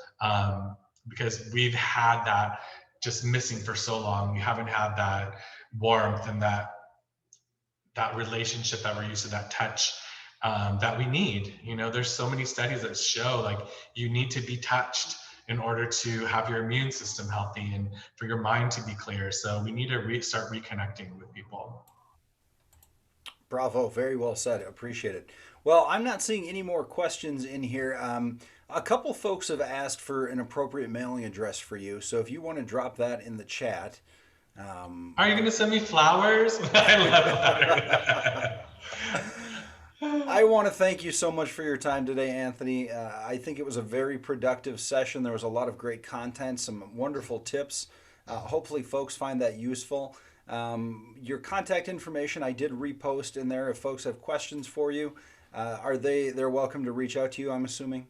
because we've had that just missing for so long. We haven't had that warmth and that relationship that we're used to, that touch, that we need. There's so many studies that show, like, you need to be touched in order to have your immune system healthy and for your mind to be clear. So we need to start reconnecting with people. Bravo, very well said. Appreciate it. Well, I'm not seeing any more questions in here. A couple folks have asked for an appropriate mailing address for you, so if you want to drop that in the chat. Are you going to send me flowers? I love that. I want to thank you so much for your time today, Anthony. I think it was a very productive session. There was a lot of great content, some wonderful tips. Hopefully, folks find that useful. Your contact information I did repost in there. If folks have questions for you, they're welcome to reach out to you, I'm assuming?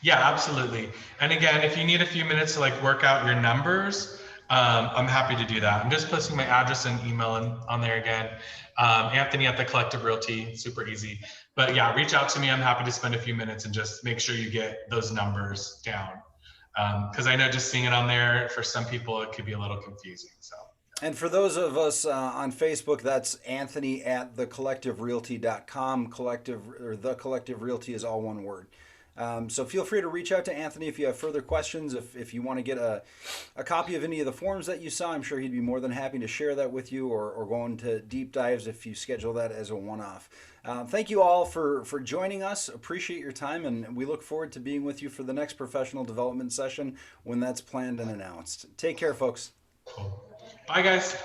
Yeah, absolutely. And again, if you need a few minutes to work out your numbers, I'm happy to do that. I'm just posting my address and email on there again. Anthony at the Collective Realty, super easy. But yeah, reach out to me. I'm happy to spend a few minutes and just make sure you get those numbers down. Because I know just seeing it on there, for some people, it could be a little confusing. So. And for those of us on Facebook, that's Anthony at thecollectiverealty.com. Collective, or The Collective Realty, is all one word. So feel free to reach out to Anthony if you have further questions. If you want to get a copy of any of the forms that you saw, I'm sure he'd be more than happy to share that with you, or go into deep dives if you schedule that as a one-off. Thank you all for joining us. Appreciate your time, and we look forward to being with you for the next professional development session when that's planned and announced. Take care, folks. Cool. Bye, guys.